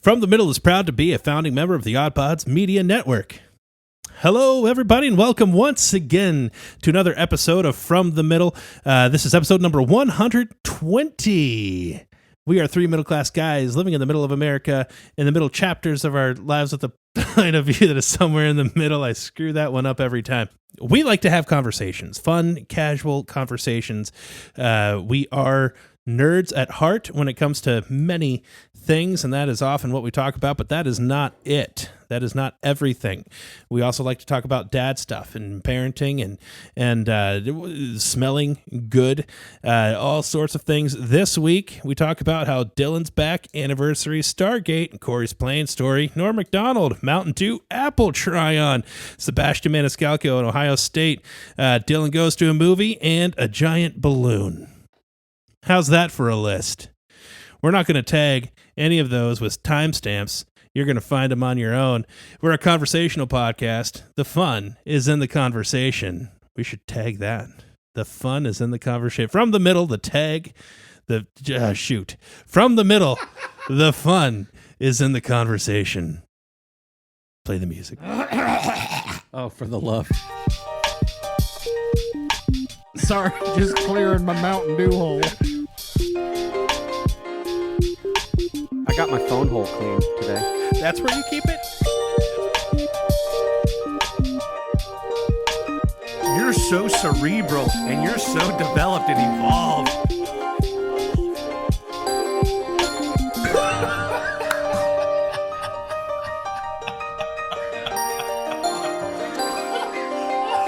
From the Middle is proud to be a founding member of the Odd Pods Media Network. Hello, everybody, and welcome once again to another episode of From the Middle. This is episode number 120. We are three middle-class guys living in the middle of America, in the middle chapters of our lives with a point of view that is somewhere in the middle. I screw that one up every time. We like to have conversations, fun, casual conversations. We are nerds at heart when it comes to many things, and that is often what we talk about, but that is not it. That is not everything. We also like to talk about dad stuff and parenting and smelling good, all sorts of things. This week, we talk about how Dillon's back, anniversary, Stargate, and Kory's playing story, Norm Macdonald, Mountain Dew, Apple try-on, Sebastian Maniscalco in Ohio State, Dillon goes to a movie, and a giant balloon. How's that for a list? We're not going to tag any of those with timestamps. You're going to find them on your own. We're a conversational podcast. The fun is in the conversation. We should tag that. The fun is in the conversation. From the middle, the tag, shoot. From the middle, the fun is in the conversation. Play the music. Oh, for the love. Sorry, just clearing my Mountain Dew hole. I got my phone hole cleaned today. That's where you keep it? You're so cerebral and you're so developed and evolved.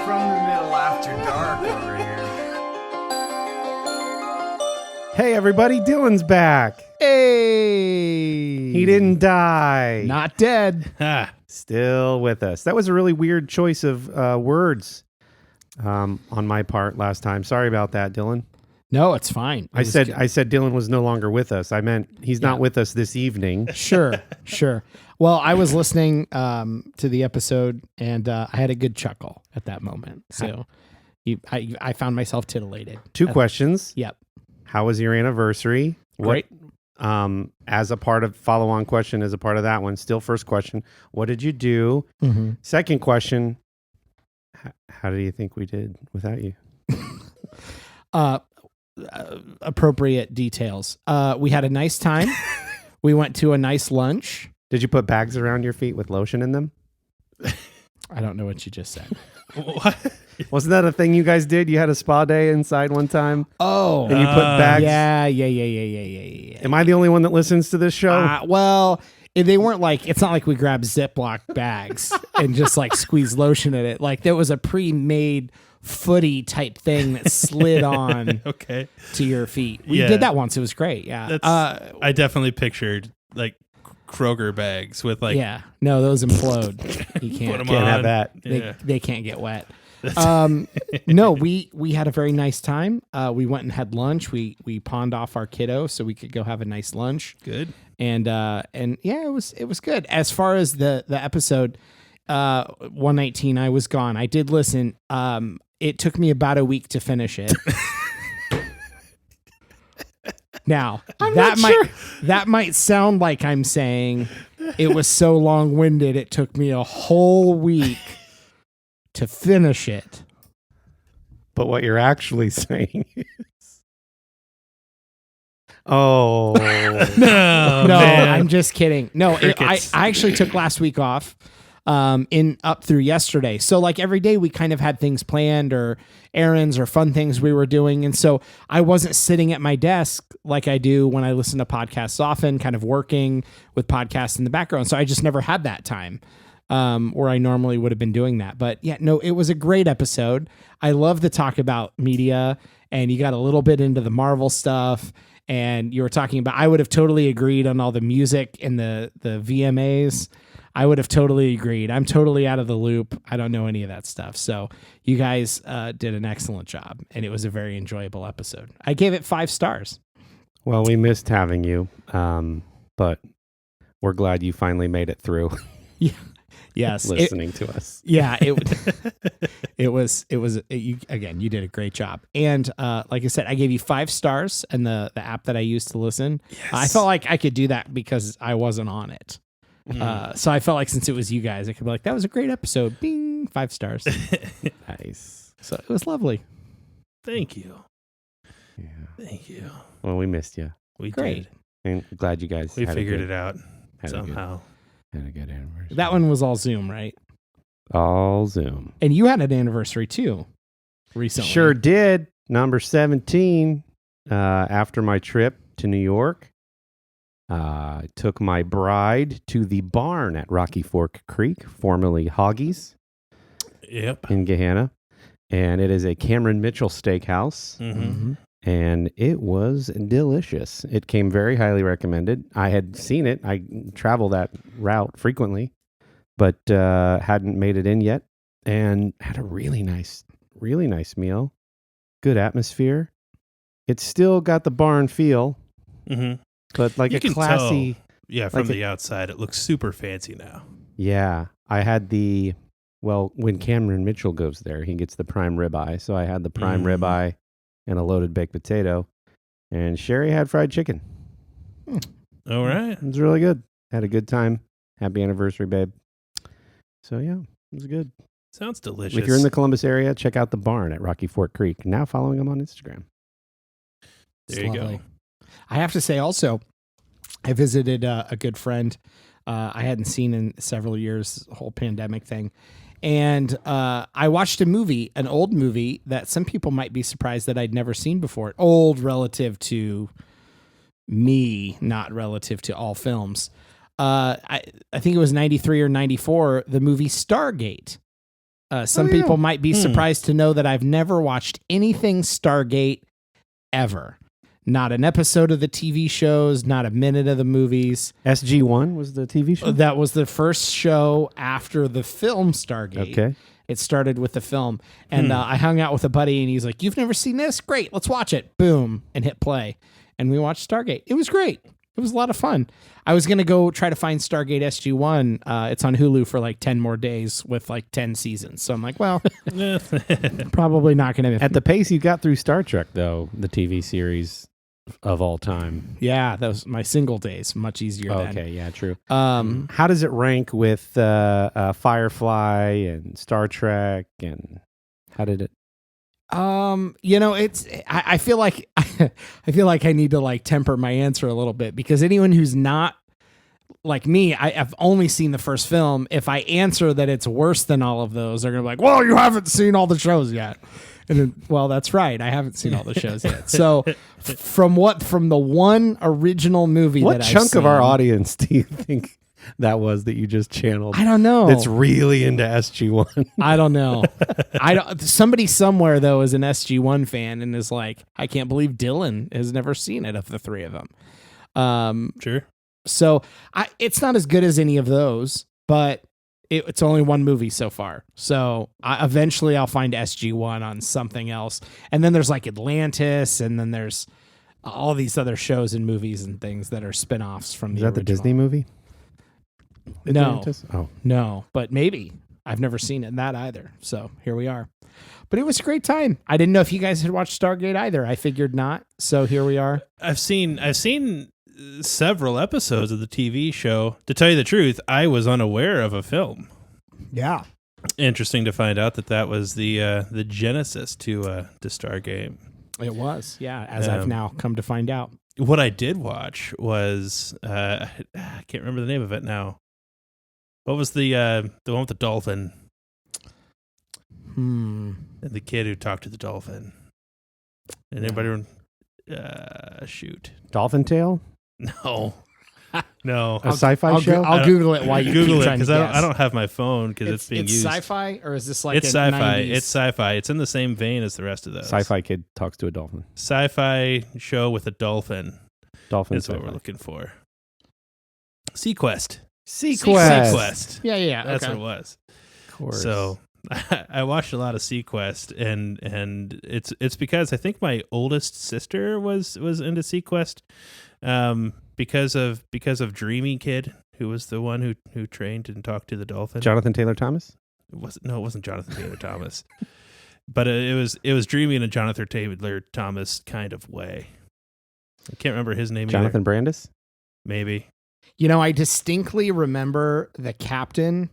From the middle after dark over here. Hey everybody, Dillon's back. Hey! He didn't die. Not dead. Still with us. That was a really weird choice of words on my part last time. Sorry about that, Dillon. No, it's fine. I said Dillon was no longer with us. I meant he's not with us this evening. Sure. Well, I was listening to the episode, and I had a good chuckle at that moment. So I found myself titillated. Two questions. Yep. How was your anniversary? Great. As a part of follow-on question, as a part of that one, still first question, what did you do? Mm-hmm. Second question, how do you think we did without you? Appropriate details. We had a nice time. We went to a nice lunch. Did you put bags around your feet with lotion in them? I don't know what you just said. What? Wasn't that a thing you guys did? You had a spa day inside one time? Oh. And you put bags? Yeah. Am I the only one that listens to this show? Well, they weren't like, it's not like we grabbed Ziploc bags and just like squeezed lotion in it. Like there was a pre-made footy type thing that slid on Okay. to your feet. We did that once. It was great. Yeah. I definitely pictured like Kroger bags with like... Yeah. No, those implode. You Put 'em Can't on. have that. They can't get wet. No, we had a very nice time. We went and had lunch. We pawned off our kiddo so we could go have a nice lunch. Good. And yeah, it was good. As far as the episode 119, I was gone. I did listen. It took me about a week to finish it. Now, that might sound like I'm saying it was so long-winded it took me a whole week to finish it. But what you're actually saying is... Oh. No, man. I'm just kidding. No, I actually took last week off up through yesterday. So like every day we kind of had things planned or errands or fun things we were doing. And so I wasn't sitting at my desk like I do when I listen to podcasts often, kind of working with podcasts in the background. So I just never had that time where I normally would have been doing that. But yeah, no, it was a great episode. I love the talk about media, and you got a little bit into the Marvel stuff, and you were talking about, I would have totally agreed on all the music and the VMAs. I would have totally agreed. I'm totally out of the loop. I don't know any of that stuff. So you guys did an excellent job, and it was a very enjoyable episode. I gave it 5 stars. Well, we missed having you, but we're glad you finally made it through. Yes. listening to us. Yeah, it was you did a great job. And like I said, I gave you 5 stars and the app that I used to listen. Yes. I felt like I could do that because I wasn't on it. So I felt like since it was you guys, I could be like, that was a great episode. Bing, 5 stars. Nice. So it was lovely. Thank you. Yeah. Thank you. Well, we missed you. We Great. did. And glad you guys We figured it out somehow. Had a good anniversary. That one was all Zoom, right? All Zoom. And you had an anniversary too recently. Sure did. Number 17. After my trip to New York, I took my bride to the barn at Rocky Fork Creek, formerly Hoggies Yep. in Gahanna. And it is a Cameron Mitchell steakhouse. Mm-hmm. And it was delicious. It came very highly recommended. I had seen it. I travel that route frequently, but hadn't made it in yet. And had a really nice meal. Good atmosphere. It's still got the barn feel, Mm-hmm. but like You a can classy. tell. Yeah, from like the outside, it looks super fancy now. Yeah, I had when Cameron Mitchell goes there, he gets the prime ribeye. So I had the prime ribeye and a loaded baked potato, and Sherry had fried chicken. All right. It was really good. Had a good time. Happy anniversary, babe. So yeah, it was good. Sounds delicious. If you're in the Columbus area, check out the barn at Rocky Fork Creek. Now following them on Instagram. There you go. I have to say also, I visited a good friend I hadn't seen in several years, the whole pandemic thing. And I watched a movie, an old movie that some people might be surprised that I'd never seen before. Old relative to me, not relative to all films. I think it was 93 or 94, the movie Stargate. Some people might be surprised to know that I've never watched anything Stargate ever. Not an episode of the TV shows, not a minute of the movies. SG-1 was the TV show? That was the first show after the film Stargate. Okay. It started with the film. And I hung out with a buddy, and he's like, "You've never seen this? Great, let's watch it." Boom, and hit play. And we watched Stargate. It was great. It was a lot of fun. I was going to go try to find Stargate SG-1. It's on Hulu for like 10 more days with like 10 seasons. So I'm like, well, probably not going to. At the pace you got through Star Trek, though, the TV series of all time. Yeah, that was my single days. Much easier then. Okay, yeah, true. How does it rank with Firefly and Star Trek, and how did it? It's I feel like I need to like temper my answer a little bit, because anyone who's not like me, I've only seen the first film. If I answer that it's worse than all of those, they're gonna be like, "Well, you haven't seen all the shows yet." And then, well, that's right, I haven't seen all the shows yet. So from the one original movie What that chunk I've seen, of our audience do you think that was that you just channeled? I don't know. That's really into SG-1. I don't know. Somebody somewhere though is an SG-1 fan and is like, I can't believe Dillon has never seen it of the three of them. Sure. So it's not as good as any of those, but it's only one movie so far. So eventually I'll find SG-1 on something else. And then there's like Atlantis, and then there's all these other shows and movies and things that are spin-offs from Is the that the original. Disney movie? No. Atlantis? Oh. No, but maybe. I've never seen it in that either. So here we are. But it was a great time. I didn't know if you guys had watched Stargate either. I figured not. So here we are. I've seen several episodes of the TV show. To tell you the truth, I was unaware of a film. Yeah. Interesting to find out that was the genesis to Stargate. It was. Yeah, as I've now come to find out. What I did watch was I can't remember the name of it now. What was the one with the dolphin? And the kid who talked to the dolphin. And anybody shoot. Dolphin Tale? No. No. A sci-fi show? I'll Google it while you Google keep it, trying to because guess. I don't have my phone because it's being used. It's sci-fi, or is this like it's a sci-fi. 90s? It's sci-fi. It's in the same vein as the rest of those. Sci-fi kid talks to a dolphin. Sci-fi show with a dolphin. Dolphin That's what sci-fi. we're looking for. Sequest. Sequest. Sequest. Yeah. That's okay. what it was. Of course. So I watched a lot of Sequest, and it's because I think my oldest sister was into Sequest, because of Dreamy Kid, who was the one who trained and talked to the dolphin? Jonathan Taylor Thomas? It wasn't Jonathan Taylor Thomas. But it was dreamy in a Jonathan Taylor Thomas kind of way. I can't remember his name Jonathan either. Brandis? Maybe. I distinctly remember the captain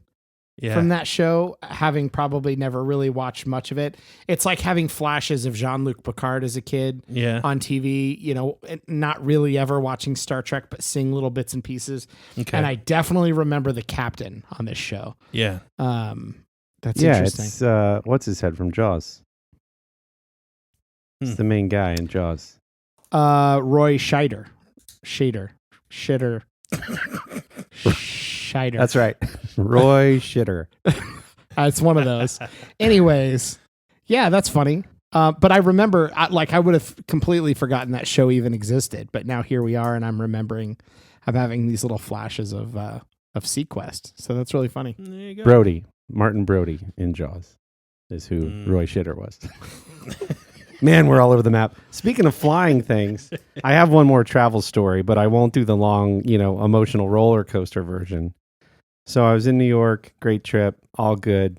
from that show, having probably never really watched much of it. It's like having flashes of Jean-Luc Picard as a kid on TV, not really ever watching Star Trek, but seeing little bits and pieces. Okay. And I definitely remember the captain on this show. Yeah. That's interesting. It's, what's his head from Jaws? It's the main guy in Jaws. Roy Scheider. Shitter. That's right. Roy Shitter. It's one of those. Anyways, yeah, that's funny. But I remember, I would have completely forgotten that show even existed. But now here we are, and I'm remembering of having these little flashes of Sequest. So that's really funny. There you go. Martin Brody in Jaws is who Roy Shitter was. Man, we're all over the map. Speaking of flying things, I have one more travel story, but I won't do the long, emotional roller coaster version. So I was in New York, great trip, all good.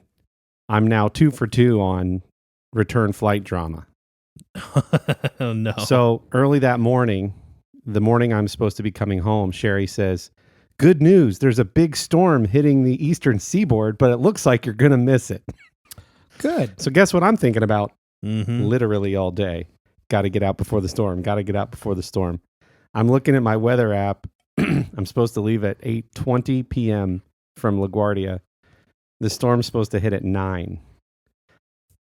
I'm now 2 for 2 on return flight drama. Oh, no. So early that morning, the morning I'm supposed to be coming home, Sherry says, "Good news, there's a big storm hitting the eastern seaboard, but it looks like you're going to miss it." Good. So guess what I'm thinking about? Mm-hmm. Literally all day. Got to get out before the storm. I'm looking at my weather app. I'm supposed to leave at 8:20 p.m. from LaGuardia. The storm's supposed to hit at 9.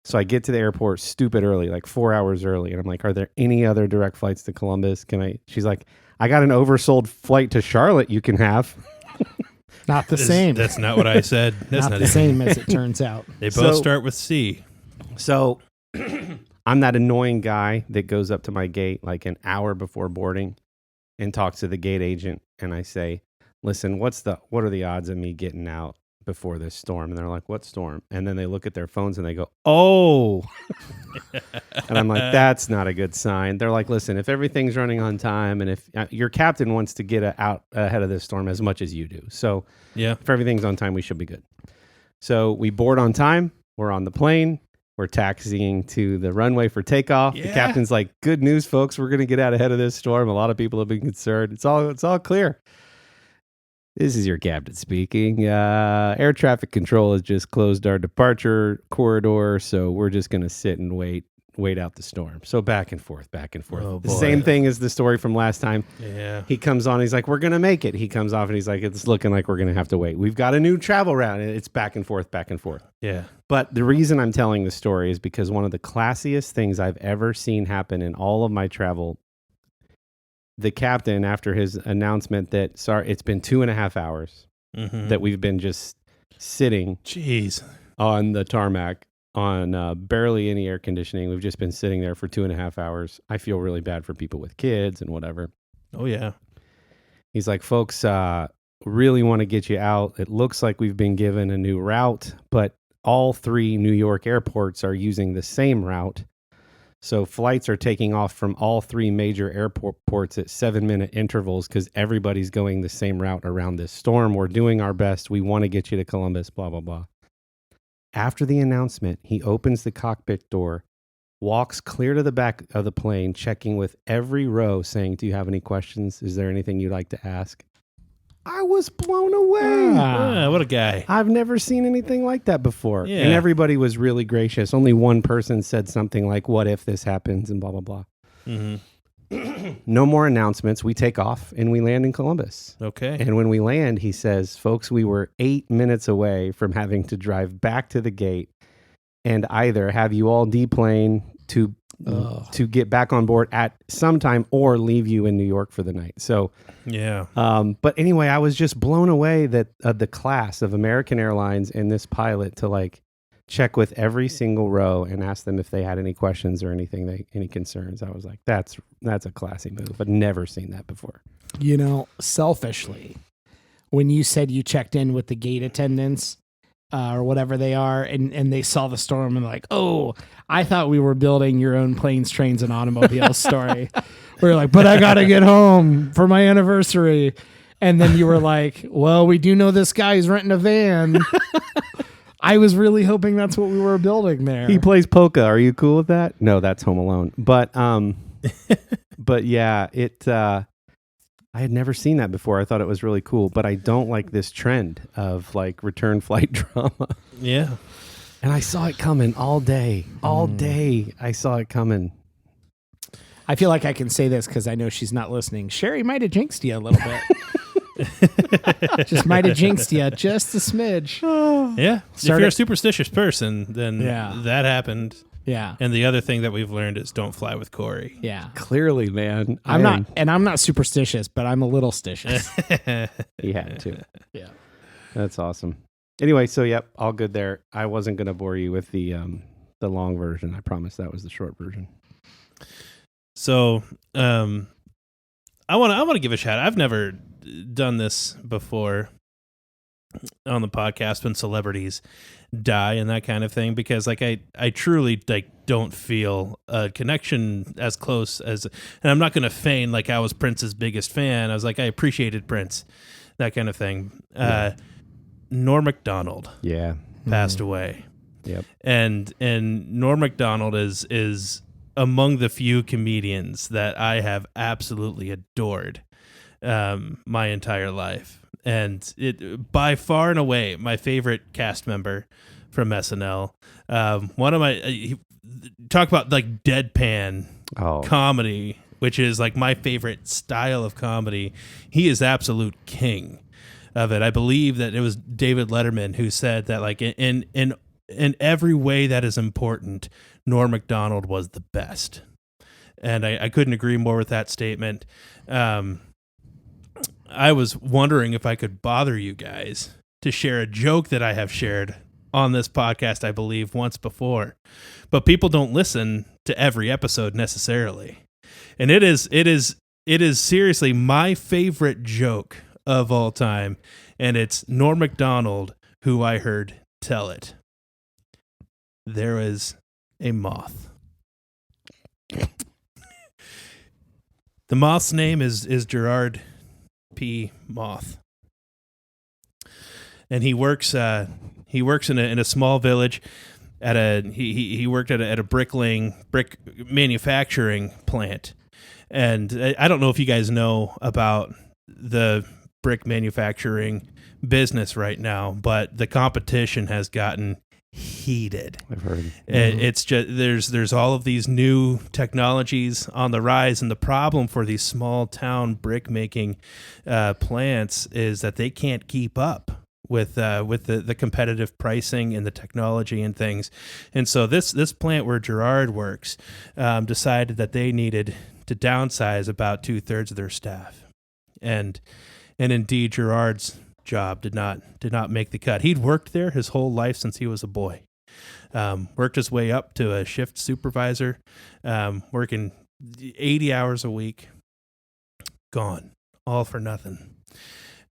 So I get to the airport stupid early, like 4 hours early. And I'm like, are there any other direct flights to Columbus? She's like, I got an oversold flight to Charlotte you can have. Not the same. That's not what I said. That's not the same as it turns out. They both start with C. So I'm that annoying guy that goes up to my gate like an hour before boarding and talks to the gate agent. And I say, listen, what are the odds of me getting out before this storm? And they're like, what storm? And then they look at their phones and they go, oh. And I'm like, that's not a good sign. They're like, listen, if everything's running on time and if your captain wants to get out ahead of this storm as much as you do. So if everything's on time, we should be good. So we board on time. We're on the plane. We're taxiing to the runway for takeoff. Yeah. The captain's like, good news, folks. We're going to get out ahead of this storm. A lot of people have been concerned. It's all clear. This is your captain speaking. Air traffic control has just closed our departure corridor, so we're just going to sit and wait out the storm. So back and forth. Oh, the same thing as the story from last time. Yeah. He comes on. He's like, we're going to make it. He comes off and he's like, it's looking like we're going to have to wait. We've got a new travel route. And it's back and forth. Yeah. But the reason I'm telling the story is because one of the classiest things I've ever seen happen in all of my travel, the captain, after his announcement that, it's been 2.5 hours that we've been just sitting on the tarmac on barely any air conditioning. We've just been sitting there for 2.5 hours. I feel really bad for people with kids and whatever. Oh, yeah. He's like, folks, really want to get you out. It looks like we've been given a new route, but all 3 New York airports are using the same route. So flights are taking off from all 3 major airports at 7-minute intervals because everybody's going the same route around this storm. We're doing our best. We want to get you to Columbus, blah, blah, blah. After the announcement, he opens the cockpit door, walks clear to the back of the plane, checking with every row, saying, do you have any questions? Is there anything you'd like to ask? I was blown away. What a guy. I've never seen anything like that before. Yeah. And everybody was really gracious. Only one person said something like, what if this happens, and blah, blah, blah. Mm-hmm. No more announcements. We take off and we land in Columbus. Okay. And when we land, he says, folks, we were 8 minutes away from having to drive back to the gate and either have you all deplane to get back on board at some time or leave you in New York for the night. So, yeah. But anyway, I was just blown away that the class of American Airlines and this pilot to check with every single row and ask them if they had any questions or any concerns. I was like, that's a classy move. I've never seen that before. Selfishly, when you said you checked in with the gate attendants or whatever they are, and they saw the storm and like, oh, I thought we were building your own planes, trains, and automobiles story. We're like, but I got to get home for my anniversary. And then you were like, well, we do know this guy is renting a van. I was really hoping that's what we were building there. He plays polka. Are you cool with that? No, that's Home Alone. But but yeah, I had never seen that before. I thought it was really cool, but I don't like this trend of like return flight drama. Yeah. And I saw it coming all day. All day I saw it coming. I feel like I can say this because I know she's not listening. Sherry might have jinxed you a little bit. Just might have jinxed you just a smidge. Yeah. If you're a superstitious person, then that happened. Yeah. And the other thing that we've learned is don't fly with Kory. Yeah. Clearly, man. I'm not superstitious, but I'm a little stitious. He had to. Yeah. That's awesome. Anyway, so yep, all good there. I wasn't going to bore you with the long version. I promise that was the short version. So, I want to give a shout out. I've never done this before on the podcast when celebrities die and that kind of thing, because like I truly like don't feel a connection as close as, and I'm not going to feign like I was Prince's biggest fan. I was like, I appreciated Prince, that kind of thing. Norm Macdonald passed away. Yep. And Norm Macdonald is among the few comedians that I have absolutely adored my entire life. And it by far and away my favorite cast member from SNL. One of my talk about like deadpan comedy, which is like my favorite style of comedy. He is absolute king of it. I believe that it was David Letterman who said that like in every way that is important, Norm Macdonald was the best. And I couldn't agree more with that statement. I was wondering if I could bother you guys to share a joke that I have shared on this podcast, I believe, once before. But people don't listen to every episode necessarily. And it is seriously my favorite joke of all time. And it's Norm Macdonald who I heard tell it. There was a moth. The moth's name is Gerard P. Moth, and he works in a small village he worked at a brick manufacturing plant. And I don't know if you guys know about the brick manufacturing business right now, but the competition has gotten heated. I've heard. It's just there's all of these new technologies on the rise, and the problem for these small town brick making plants is that they can't keep up with the competitive pricing and the technology and things. And so this plant where Gerard works decided that they needed to downsize about 2/3 of their staff, and indeed Gerard's job did not make the cut. He'd worked there his whole life since he was a boy. Worked his way up to a shift supervisor, working 80 hours a week. Gone, all for nothing.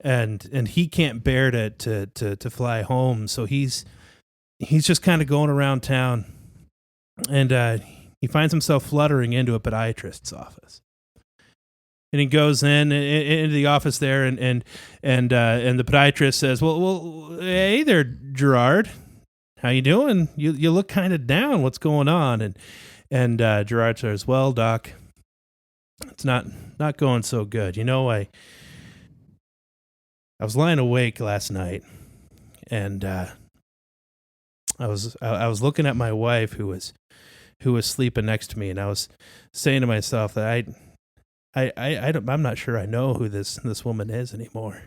And he can't bear to fly home, so he's just kind of going around town, and he finds himself fluttering into a podiatrist's office. And he goes into the office there, and the podiatrist says, "Well, hey there, Gerard, how you doing? You look kind of down. What's going on?" And Gerard says, "Well, Doc, it's not going so good. You know, I was lying awake last night, and I was looking at my wife who was sleeping next to me, and I was saying to myself that I'm not sure I know who this woman is anymore.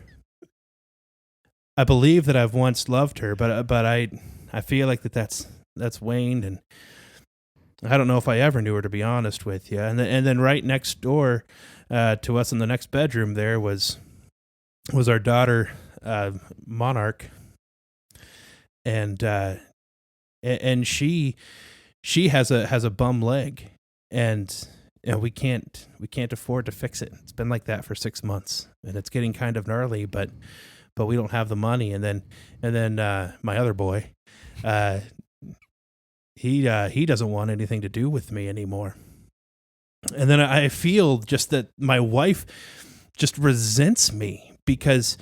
I believe that I've once loved her, but I feel like that's waned, and I don't know if I ever knew her, to be honest with you." And then right next door to us in the next bedroom there was our daughter Monarch, and she has a bum leg, and we can't afford to fix it. It's been like that for 6 months, and it's getting kind of gnarly, but we don't have the money. And then my other boy, he doesn't want anything to do with me anymore. And then I feel just that my wife just resents me because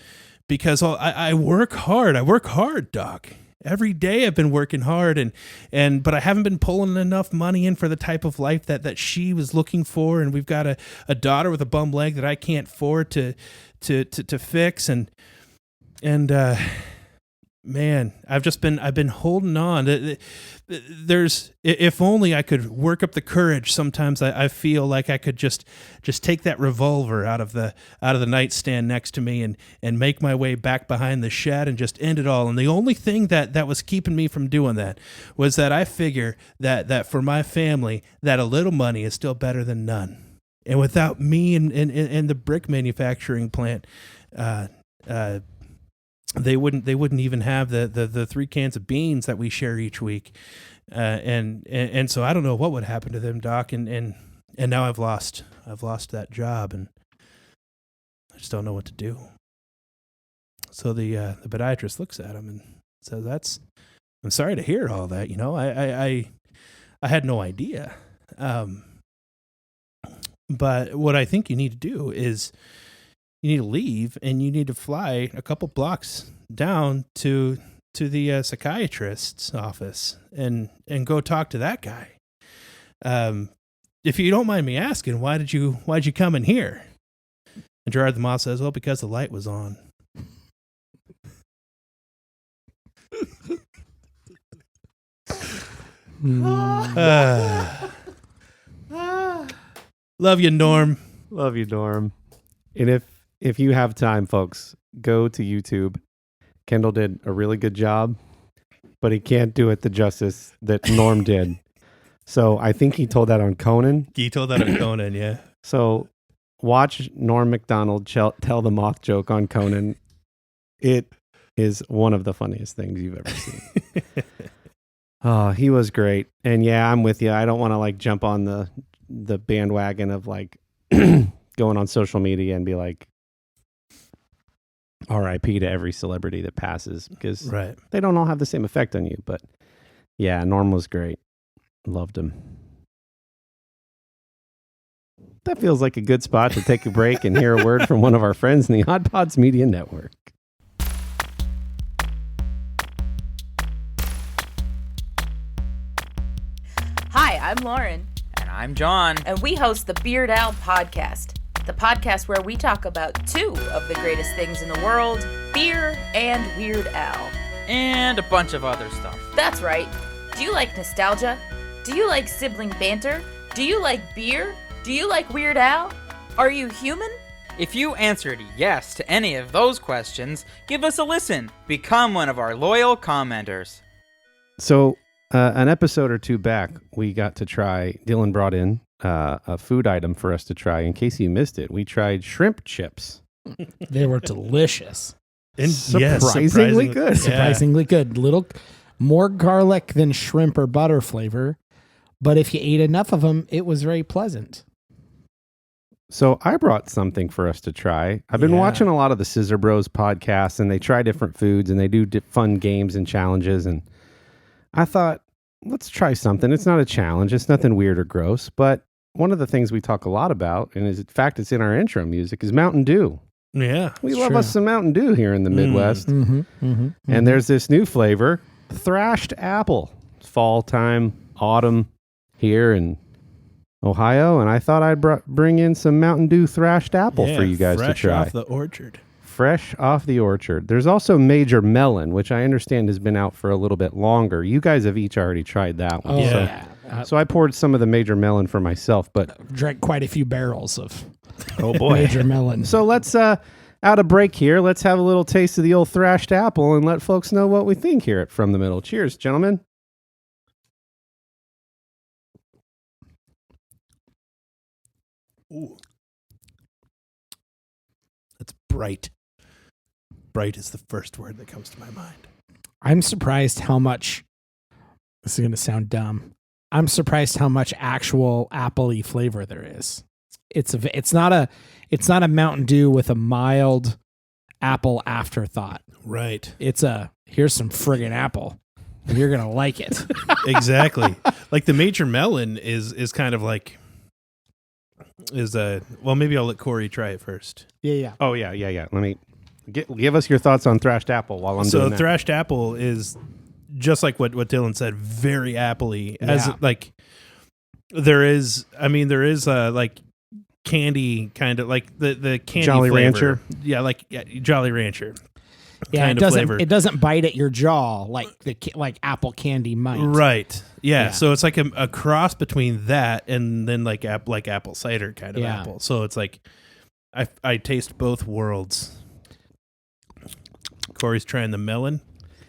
I work hard. I work hard, Doc. Every day I've been working hard, but I haven't been pulling enough money in for the type of life that she was looking for. And we've got a daughter with a bum leg that I can't afford to fix. And man, I've been holding on. If only I could work up the courage. Sometimes I feel like I could just take that revolver out of the nightstand next to me and make my way back behind the shed and just end it all. And the only thing that was keeping me from doing that was that I figure that for my family, that a little money is still better than none. And without me and the brick manufacturing plant, they wouldn't even have the 3 cans of beans that we share each week, and so I don't know what would happen to them, Doc, and now I've lost that job, and I just don't know what to do. So the podiatrist looks at him and says, I'm sorry to hear all that. I had no idea, but what I think you need to do is, you need to leave and you need to fly a couple blocks down to the psychiatrist's office and go talk to that guy. If you don't mind me asking, why'd you come in here? And Gerard the Moth says, well, because the light was on. Love you, Norm. Love you, Norm. And if you have time, folks, go to YouTube. Kendall did a really good job, but he can't do it the justice that Norm did. So I think he told that on Conan. He told that on Conan, yeah. So watch Norm Macdonald tell the moth joke on Conan. It is one of the funniest things you've ever seen. Oh, he was great. And yeah, I'm with you. I don't want to like jump on the bandwagon of like going on social media and be like, RIP to every celebrity that passes, because they don't all have the same effect on you. But yeah, Norm was great. Loved him. That feels like a good spot to take a break and hear a word from one of our friends in the Odd Pods Media Network. Hi, I'm Lauren. And I'm John. And we host the Beardow Podcast. The podcast where we talk about 2 of the greatest things in the world, beer and Weird Al. And a bunch of other stuff. That's right. Do you like nostalgia? Do you like sibling banter? Do you like beer? Do you like Weird Al? Are you human? If you answered yes to any of those questions, give us a listen. Become one of our loyal commenters. So, an episode or 2 back, we got to try, Dillon brought in a food item for us to try. In case you missed it, we tried shrimp chips. They were delicious. And surprisingly good. Yeah. Surprisingly good. Little more garlic than shrimp or butter flavor, but if you ate enough of them, it was very pleasant. So I brought something for us to try. I've been watching a lot of the Scissor Bros podcasts, and they try different foods, and they do fun games and challenges, and I thought, let's try something. It's not a challenge. It's nothing weird or gross, but one of the things we talk a lot about, and in fact, it's in our intro music, is Mountain Dew. Yeah. We love us some Mountain Dew here in the Midwest. And there's this new flavor, Thrashed Apple. It's fall time, autumn here in Ohio, and I thought I'd bring in some Mountain Dew Thrashed Apple for you guys to try. Fresh off the orchard. Fresh off the orchard. There's also Major Melon, which I understand has been out for a little bit longer. You guys have each already tried that one. Oh, yeah. So I poured some of the Major Melon for myself, but drank quite a few barrels of boy. Major Melon. So let's out of break here. Let's have a little taste of the old Thrashed Apple and let folks know what we think here at From the Middle. Cheers, gentlemen. Ooh. That's bright. Bright is the first word that comes to my mind. I'm surprised how much, this is going to sound dumb, I'm surprised how much actual apple-y flavor there is. It's not a Mountain Dew with a mild apple afterthought. Right. It's here's some friggin' apple. And you're going to like it. Exactly. Like the Major Melon is kind of like, well, maybe I'll let Kory try it first. Yeah. Oh, yeah. Let me Give us your thoughts on Thrashed Apple while I'm doing that. So Thrashed Apple is just like what Dillon said, very appley. As like there is like candy kind of like the candy Jolly flavor. Rancher. Yeah, like Jolly Rancher. Yeah, kind it of doesn't flavor. it doesn't bite at your jaw like apple candy might. Right. Yeah. Yeah. So it's like a cross between that and then like apple cider kind of apple. So it's like I taste both worlds. Kory's trying the melon.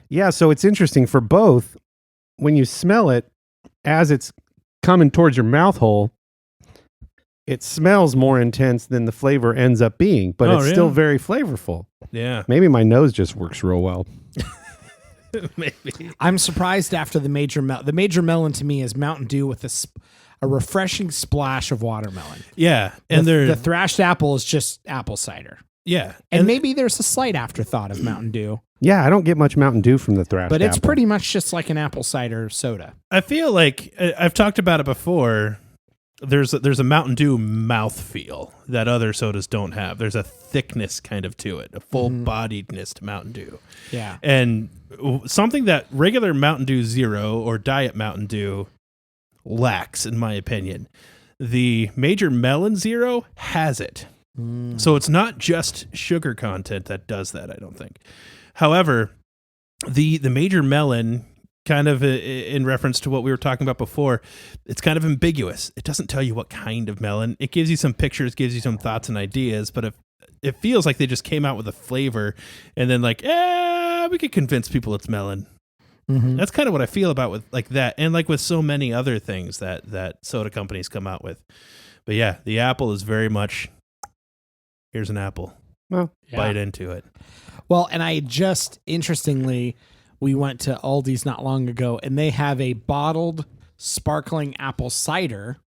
Yeah, so it's interesting for both. When you smell it, as it's coming towards your mouth hole, it smells more intense than the flavor ends up being, but it's still very flavorful. Yeah. Maybe my nose just works real well. Maybe. I'm surprised after the major melon. The major melon to me is Mountain Dew with a refreshing splash of watermelon. Yeah. And the Thrashed Apple is just apple cider. Yeah. And maybe there's a slight afterthought of Mountain Dew. Yeah, I don't get much Mountain Dew from the Thrashed But it's Apple. pretty much just like an apple cider soda. I feel like I've talked about it before. There's a Mountain Dew mouthfeel that other sodas don't have. There's a thickness kind of to it, a full-bodiedness to Mountain Dew. Yeah. And something that regular Mountain Dew Zero or Diet Mountain Dew lacks, in my opinion. The Major Melon Zero has it. So it's not just sugar content that does that, I don't think. However, the Major Melon, kind of in reference to what we were talking about before, it's kind of ambiguous. It doesn't tell you what kind of melon. It gives you some pictures, gives you some thoughts and ideas, but it feels like they just came out with a flavor and then like, we could convince people it's melon. Mm-hmm. That's kind of what I feel about with like that, and like with so many other things that soda companies come out with. But yeah, the apple is very much, here's an apple. Well, Bite into it. Well, and interestingly, we went to Aldi's not long ago, and they have a bottled sparkling apple cider.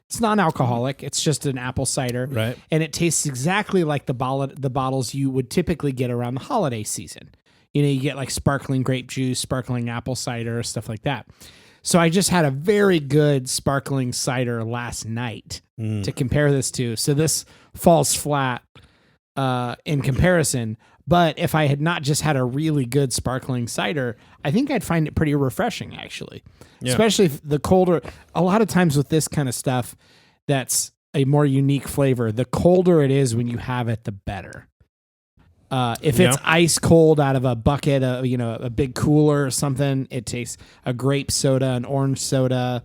It's non-alcoholic. It's just an apple cider. Right. And it tastes exactly like the bottles you would typically get around the holiday season. You know, you get like sparkling grape juice, sparkling apple cider, stuff like that. So I just had a very good sparkling cider last night to compare this to. So this falls flat in comparison. But if I had not just had a really good sparkling cider, I think I'd find it pretty refreshing, actually. Yeah. Especially if the colder. A lot of times with this kind of stuff, that's a more unique flavor. The colder it is when you have it, the better. If it's ice cold out of a bucket, a big cooler or something, it tastes a grape soda, an orange soda.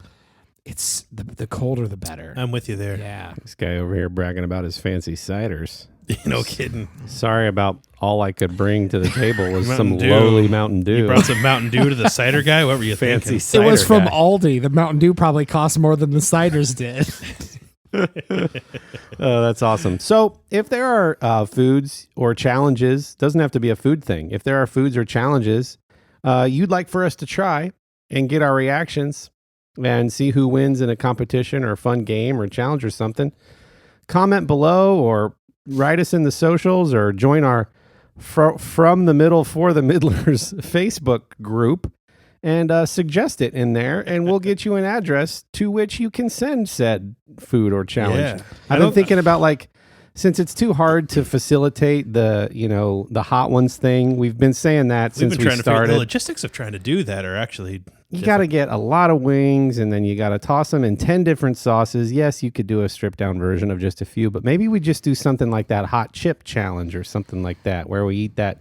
It's the colder, the better. I'm with you there. Yeah. this guy over here bragging about his fancy ciders. No kidding. Sorry about all I could bring to the table was some Mountain Dew. lowly Mountain Dew. You brought some Mountain Dew to the cider guy? What were you Fancy thinking? cider It was from guy. Aldi. The Mountain Dew probably cost more than the ciders did. Oh, that's awesome. So if there are foods or challenges, doesn't have to be a food thing. If there are foods or challenges you'd like for us to try and get our reactions and see who wins in a competition or a fun game or challenge or something, comment below or write us in the socials or join our From the Middle for the Middlers Facebook group and suggest it in there, and we'll get you an address to which you can send said food or challenge. Yeah. I've been thinking about, like, since it's too hard to facilitate the hot ones thing, we've been saying that since we started. The logistics of trying to do that are actually You got to get a lot of wings, and then you got to toss them in 10 different sauces. Yes, you could do a stripped down version of just a few, but maybe we just do something like that hot chip challenge or something like that, where we eat that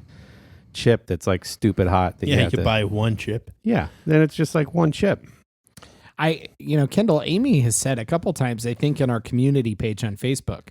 chip that's like stupid hot. That you could buy one chip. Yeah, then it's just like one chip. Kendall, Amy has said a couple times, I think in our community page on Facebook,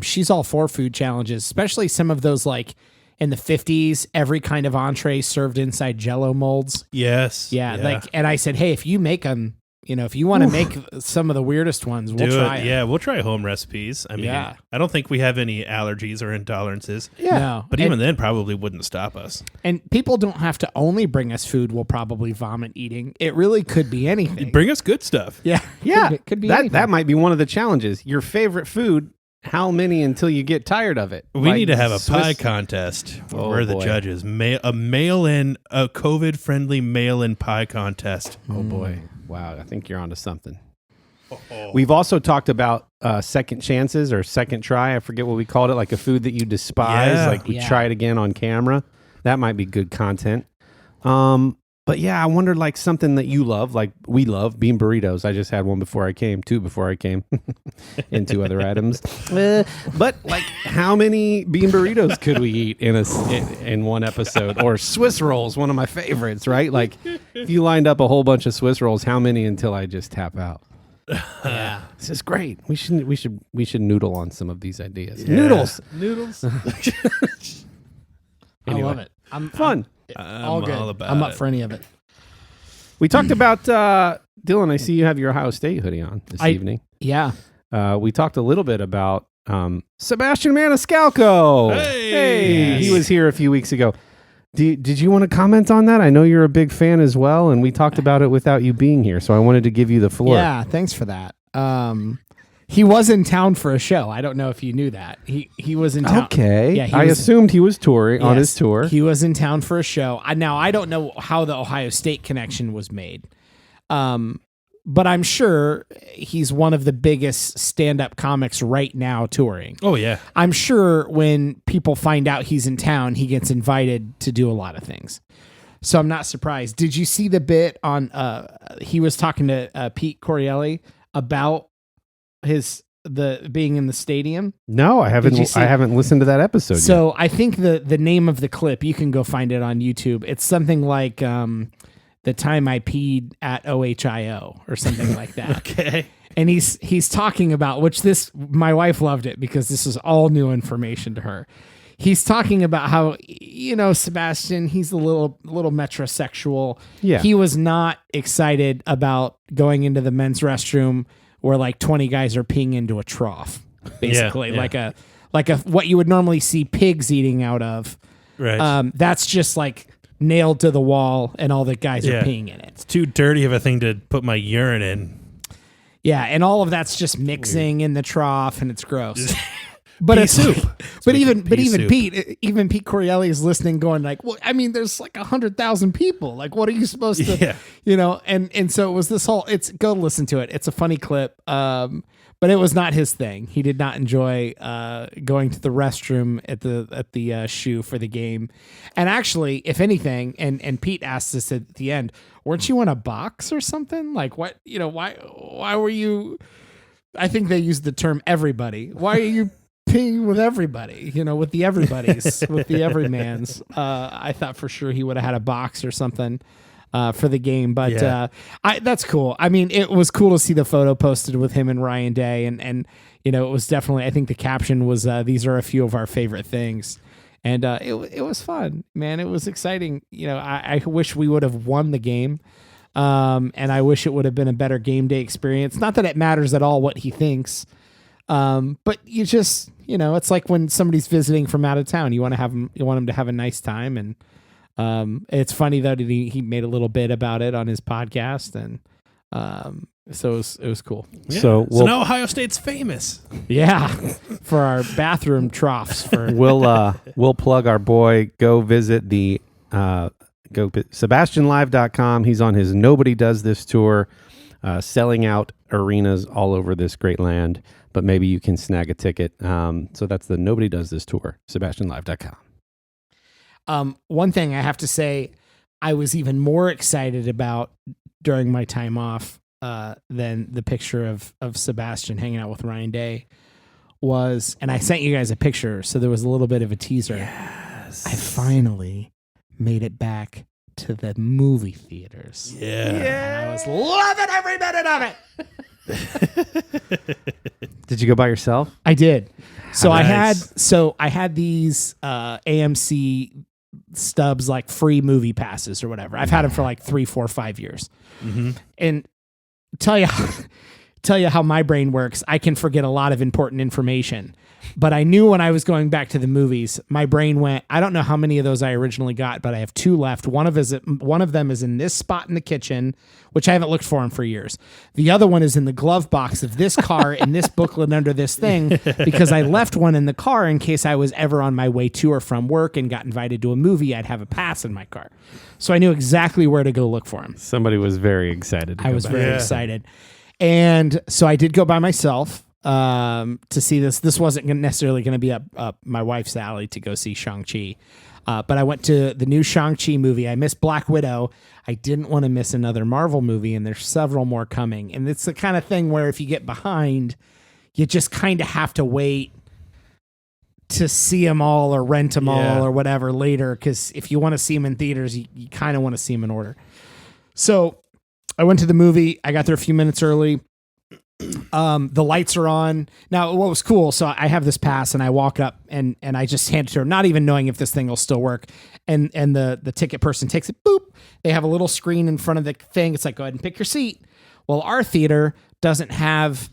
she's all for food challenges, especially some of those like in the 50s, every kind of entree served inside Jell-O molds. Yes. Yeah. And I said, hey, if you make them, if you want to make some of the weirdest ones, we'll try it. Yeah, we'll try home recipes. I mean, I don't think we have any allergies or intolerances. Yeah. No. But even then, probably wouldn't stop us. And people don't have to only bring us food we'll probably vomit eating. It really could be anything. Bring us good stuff. Yeah. Yeah. Could be that. anything. That might be one of the challenges. Your favorite food. How many until you get tired of it? We need to have a pie contest where we're the judges. A COVID-friendly mail-in pie contest. Oh, boy. Wow. I think you're onto something. We've also talked about second chances or second try. I forget what we called it, like a food that you despise. Yeah. Like we try it again on camera. That might be good content. But yeah, I wondered like something that you love, like we love bean burritos. I just had one before I came, two before I came, and two other items. But like, how many bean burritos could we eat in one episode? Or Swiss rolls, one of my favorites, right? Like, if you lined up a whole bunch of Swiss rolls, how many until I just tap out? Yeah. This is great. We should noodle on some of these ideas. Yeah. Noodles. I love it. I'm Fun. all good. all about I'm up it. for any of it. We talked about Dillon. I see you have your Ohio State hoodie on this evening. Yeah. We talked a little bit about Sebastian Maniscalco. Hey! He was here a few weeks ago. Did you want to comment on that? I know you're a big fan as well, and we talked about it without you being here, so I wanted to give you the floor. Yeah, thanks for that. He was in town for a show. I don't know if you knew that. He was in town. Okay. Yeah, I assumed he was touring on his tour. He was in town for a show. Now, I don't know how the Ohio State connection was made. But I'm sure he's one of the biggest stand-up comics right now touring. Oh, yeah. I'm sure when people find out he's in town, he gets invited to do a lot of things. So I'm not surprised. Did you see the bit on he was talking to Pete Correale about the being in the stadium? No, I haven't. I haven't listened to that episode yet. So I think the name of the clip, you can go find it on YouTube. It's something like the time I peed at OHIO or something like that. Okay. And he's talking about, which my wife loved it because this is all new information to her. He's talking about how, Sebastian, he's a little metrosexual. Yeah. He was not excited about going into the men's restroom where like 20 guys are peeing into a trough, basically. Yeah. Like a what you would normally see pigs eating out of. Right. That's just like nailed to the wall and all the guys are peeing in it. It's too dirty of a thing to put my urine in. Yeah, and all of that's just mixing in the trough and it's gross. But pea it's soup. even soup. Pete Correale is listening, going like, "Well, I mean, there's like 100,000 people. Like, what are you supposed to, And so it was this whole. Go listen to it. It's a funny clip, but it was not his thing. He did not enjoy going to the restroom at the shoe for the game. And actually, if anything, and Pete asked this at the end, weren't you in a box or something? Like, what? Why were you? I think they used the term everybody. Why are you peeing with everybody, with the everybody's, with the everymans? I thought for sure he would have had a box or something for the game, but that's cool. I mean, it was cool to see the photo posted with him and Ryan Day, and it was definitely, I think the caption was, these are a few of our favorite things. And it was fun, man. It was exciting. I wish we would have won the game. And I wish it would have been a better game day experience. Not that it matters at all what he thinks. But you just, it's like when somebody's visiting from out of town, you want him to have a nice time. And it's funny that he made a little bit about it on his podcast, and so it was cool. Yeah. So now Ohio State's famous. Yeah, for our bathroom troughs. We'll plug our boy. Go visit the SebastianLive.com. He's on his Nobody Does This tour, selling out arenas all over this great land. But maybe you can snag a ticket. So that's the Nobody Does This tour, SebastianLive.com. One thing I have to say, I was even more excited about during my time off than the picture of Sebastian hanging out with Ryan Day was, and I sent you guys a picture, so there was a little bit of a teaser. Yes. I finally made it back to the movie theaters. Yeah. And I was loving every minute of it. Did you go by yourself? I did. So Nice. I had these AMC stubs, like free movie passes or whatever. I've had them for like 3, 4, 5 years. Mm-hmm. And tell you how my brain works. I can forget a lot of important information. But I knew when I was going back to the movies, my brain went, I don't know how many of those I originally got, but I have 2 left. One of them is in this spot in the kitchen, which I haven't looked for years. The other one is in the glove box of this car in this booklet under this thing, because I left one in the car in case I was ever on my way to or from work and got invited to a movie. I'd have a pass in my car. So I knew exactly where to go look for him. Somebody was very excited. I was very excited. And so I did go by myself to see this. This wasn't necessarily going to be up my wife's alley to go see Shang-Chi. But I went to the new Shang-Chi movie. I missed Black Widow. I didn't want to miss another Marvel movie, and there's several more coming. And it's the kind of thing where if you get behind, you just kind of have to wait to see them all or rent them all or whatever later. Because if you want to see them in theaters, you kind of want to see them in order. So I went to the movie. I got there a few minutes early. The lights are on. Now, what was cool, so I have this pass and I walk up and I just hand it to her, not even knowing if this thing will still work. And the ticket person takes it, boop. They have a little screen in front of the thing. It's like, go ahead and pick your seat. Well, our theater doesn't have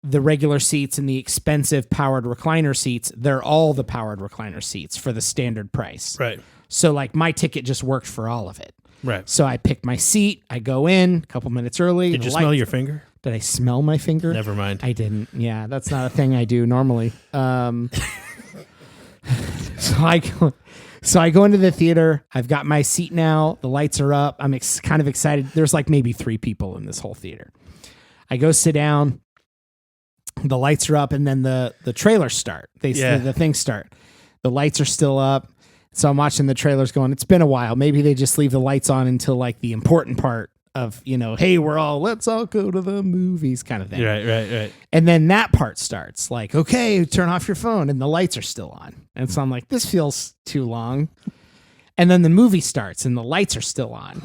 the regular seats and the expensive powered recliner seats. They're all the powered recliner seats for the standard price. Right. So like my ticket just worked for all of it. Right. So I picked my seat. I go in a couple minutes early. Did you smell your finger? Did I smell my finger? Never mind. I didn't. Yeah, that's not a thing I do normally. So I go into the theater. I've got my seat now. The lights are up. I'm kind of excited. There's like maybe 3 people in this whole theater. I go sit down. The lights are up, and then the trailers start. The things start. The lights are still up. So I'm watching the trailers going, it's been a while. Maybe they just leave the lights on until like the important part of, hey, let's all go to the movies kind of thing. Right. And then that part starts like, okay, turn off your phone, and the lights are still on. And so I'm like, this feels too long. And then the movie starts and the lights are still on.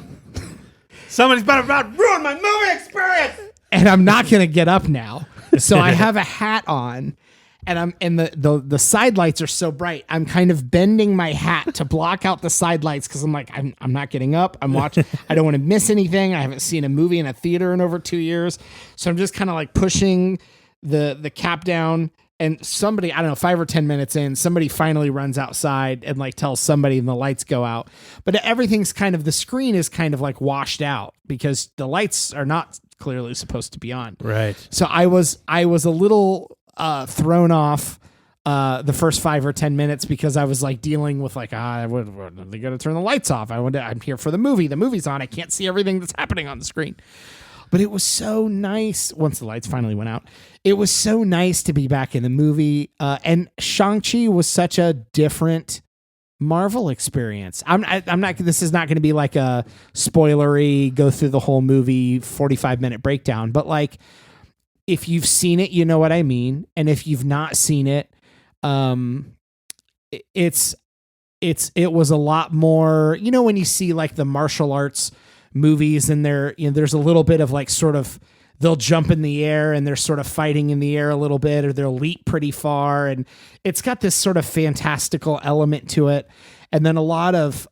Somebody's about to ruin my movie experience. And I'm not going to get up now. So I have a hat on. And the side lights are so bright. I'm kind of bending my hat to block out the side lights because I'm like, I'm not getting up. I'm watching. I don't want to miss anything. I haven't seen a movie in a theater in over 2 years. So I'm just kind of like pushing the cap down. And somebody, I don't know, 5 or 10 minutes in, somebody finally runs outside and like tells somebody, and the lights go out. But everything's kind of, the screen is kind of like washed out because the lights are not clearly supposed to be on. Right. So I was a little thrown off the first 5 or 10 minutes because I was like dealing with like, they got to turn the lights off. I'm here for the movie. The movie's on. I can't see everything that's happening on the screen. But it was so nice once the lights finally went out. It was so nice to be back in the movie. And Shang-Chi was such a different Marvel experience. I'm not. This is not going to be like a spoilery, go through the whole movie 45-minute breakdown. But like, if you've seen it, you know what I mean. And if you've not seen it, it was a lot more. When you see like the martial arts movies and there's a little bit of like sort of they'll jump in the air and they're sort of fighting in the air a little bit, or they'll leap pretty far, and it's got this sort of fantastical element to it. And then a lot of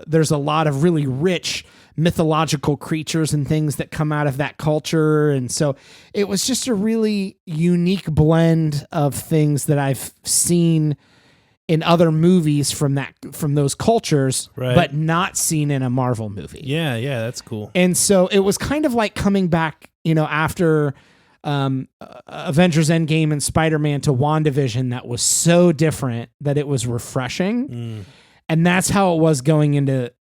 there's a lot of really rich mythological creatures and things that come out of that culture. And so it was just a really unique blend of things that I've seen in other movies from those cultures, right, but not seen in a Marvel movie. Yeah, that's cool. And so it was kind of like coming back, after Avengers Endgame and Spider-Man to WandaVision, that was so different that it was refreshing. And that's how it was going into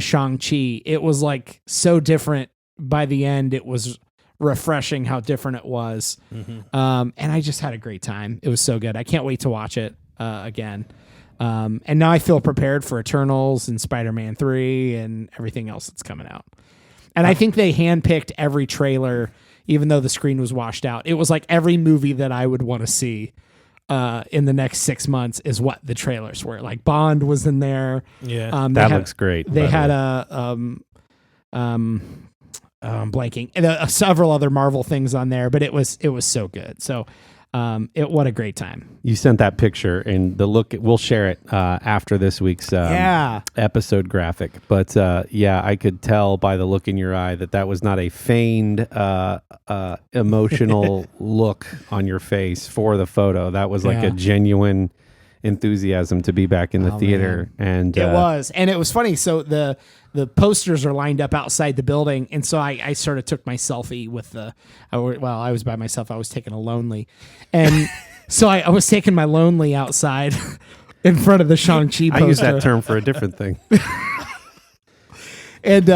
Shang-Chi. It was like so different by the end. It was refreshing how different it was. And I just had a great time. It was so good. I can't wait to watch it again. And now I feel prepared for Eternals and Spider-Man 3 and everything else that's coming out. And I think they handpicked every trailer, even though the screen was washed out. It was like every movie that I would want to see in the next 6 months is what the trailers were. Like Bond was in there. Yeah. That looks great. They had I'm blanking. Several other Marvel things on there, but it was so good. So what a great time. You sent that picture, and the look, we'll share it after this week's episode graphic. But I could tell by the look in your eye that was not a feigned emotional look on your face for the photo. That was like a genuine enthusiasm to be back in the theater. Man. And it was funny. So the posters are lined up outside the building, and so I sort of took my selfie with I was by myself. I was taking a lonely, and so I was taking my lonely outside in front of the Shang-Chi poster. I use that term for a different thing. And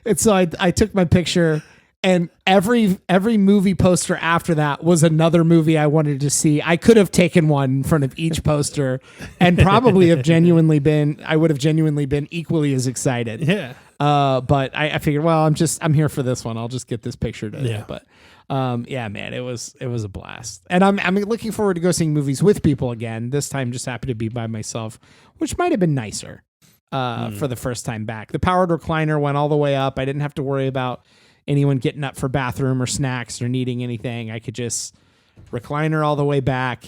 And so I took my picture, and every movie poster after that was another movie I wanted to see. I could have taken one in front of each poster and probably I would have genuinely been equally as excited. Yeah. But I figured, well, I'm here for this one. I'll just get this picture today. Yeah. But yeah, man, it was a blast. And I'm looking forward to go seeing movies with people again. This time just happened to be by myself, which might have been nicer for the first time back. The powered recliner went all the way up. I didn't have to worry about anyone getting up for bathroom or snacks or needing anything. I could just recliner all the way back,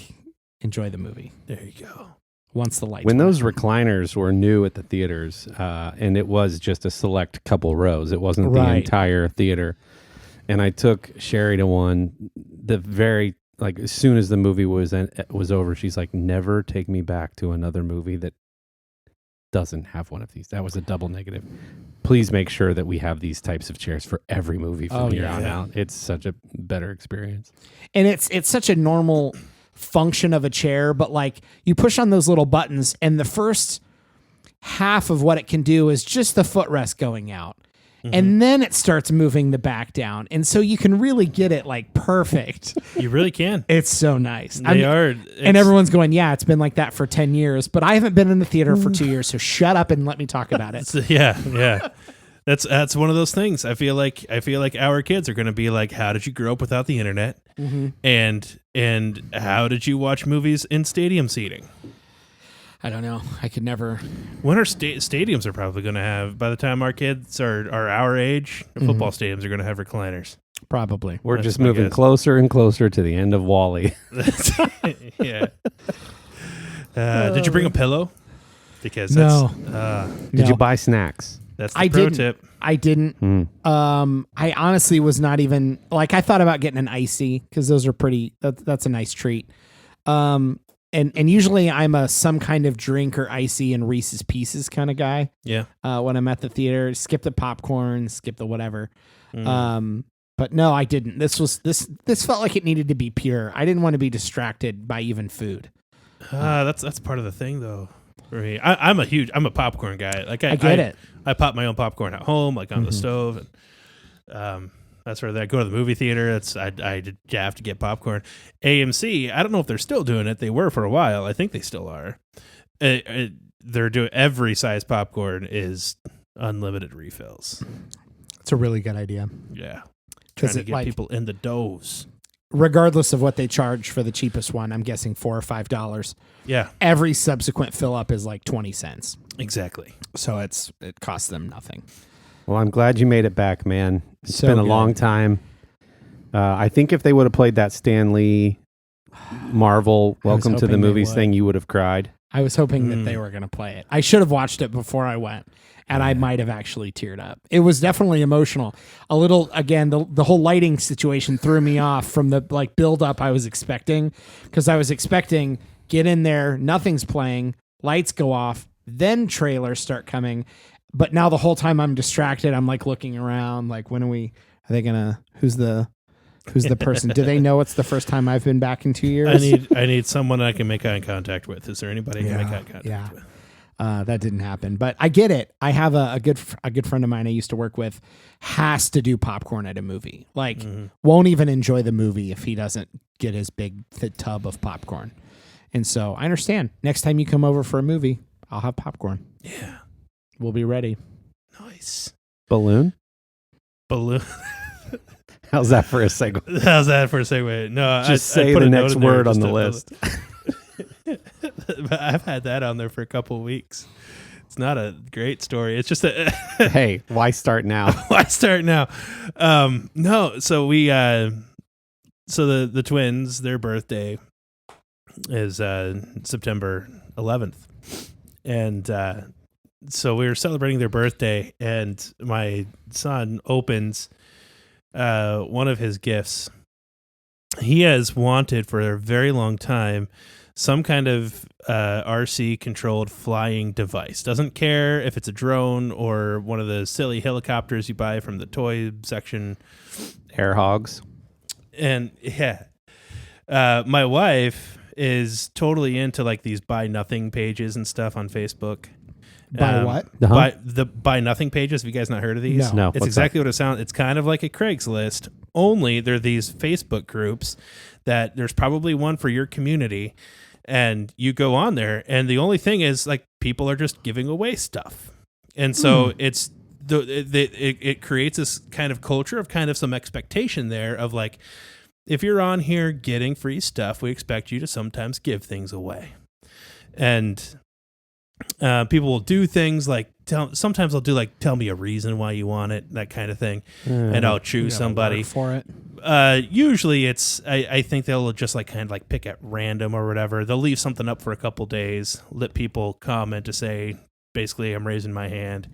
enjoy the movie. There you go. Once the lights When went those out. recliners were new at the theaters, and it was just a select couple rows, it wasn't the Right. entire theater. And I took Sherry to one. As soon as the movie was over, she's like, "Never take me back to another movie that doesn't have one of these." That was a double negative. Please make sure that we have these types of chairs for every movie from here on out. It's such a better experience. And it's such a normal function of a chair, but like you push on those little buttons and the first half of what it can do is just the footrest going out. And then it starts moving the back down. And so you can really get it like perfect. You really can. It's so nice. And everyone's going, yeah, it's been like that for 10 years, but I haven't been in the theater for 2 years. So shut up and let me talk about it. Yeah. That's one of those things. I feel like our kids are going to be like, how did you grow up without the internet? And how did you watch movies in stadium seating? I don't know. I could never. When are stadiums are probably going to have, by the time our kids are our age, football stadiums are going to have recliners. Probably. We're That's just my moving guess. closer and closer to the end of Wall-E. Yeah. Did you bring a pillow? Because No. Did you buy snacks? that's the I pro didn't. tip. I didn't. I honestly was not even like, I thought about getting an icy because those are pretty. That's a nice treat. And usually I'm some kind of drink or icy and Reese's Pieces kind of guy. Yeah. When I'm at the theater, skip the popcorn, skip the whatever. But no, I didn't. This felt like it needed to be pure. I didn't want to be distracted by even food. That's part of the thing, though. For me, I'm a popcorn guy. Like I get it. I pop my own popcorn at home, like on the stove, and that's where I go to the movie theater. I have to get popcorn. AMC, I don't know if they're still doing it. They were for a while. I think they still are. They're doing every size popcorn is unlimited refills. It's a really good idea. Yeah, trying 'Cause to it, get like- people in the dose. Regardless of what they charge for the cheapest one, I'm guessing $4 or $5. Yeah, Every subsequent fill up is like 20 cents. exactly. So it costs them nothing. Well, I'm glad you made it back, man. It's So been a good. long time. I think if they would have played that Stan Lee Marvel Welcome to the hoping they Movies would. thing, you would have cried. I was hoping that they were going to play it. I should have watched it before I went, and I might have actually teared up. It was definitely emotional. A little, again, the whole lighting situation threw me off from the like build up I was expecting, because I was expecting get in there, nothing's playing, lights go off, then trailers start coming. But now the whole time I'm distracted, I'm like looking around, like are they gonna, who's the person? Do they know it's the first time I've been back in 2 years? I need someone I can make eye contact with. Is there anybody I can make eye contact with? That didn't happen, but I get it. I have a good friend of mine I used to work with has to do popcorn at a movie. Like won't even enjoy the movie if he doesn't get his big thick tub of popcorn. And so I understand. Next time you come over for a movie, I'll have popcorn. Yeah. We'll be ready. Nice. Balloon? Balloon. How's that for a segue? How's that for a segue? No, Just I say put the a note next in there word on just the to- list. I've had that on there for a couple of weeks. It's not a great story. It's just a Hey, why start now? why start now? No, so we so the twins, their birthday is September 11th, and so we were celebrating their birthday, and my son opens one of his gifts. He has wanted for a very long time some kind of RC controlled flying device. Doesn't care if it's a drone or one of the silly helicopters you buy from the toy section. Air hogs. And yeah, my wife is totally into like these buy nothing pages and stuff on Facebook. By what? Buy nothing pages. Have you guys not heard of these? No. It's exactly what it sounds. It's kind of like a Craigslist, only they're these Facebook groups that there's probably one for your community, and you go on there, and the only thing is like people are just giving away stuff, and so it creates this kind of culture of kind of some expectation there of like, if you're on here getting free stuff, we expect you to sometimes give things away, and people will do things like sometimes they'll do like tell me a reason why you want it, that kind of thing, and I'll choose somebody for it. Usually it's I think they'll just like kind of like pick at random or whatever. They'll leave something up for a couple days, let people comment to say basically I'm raising my hand,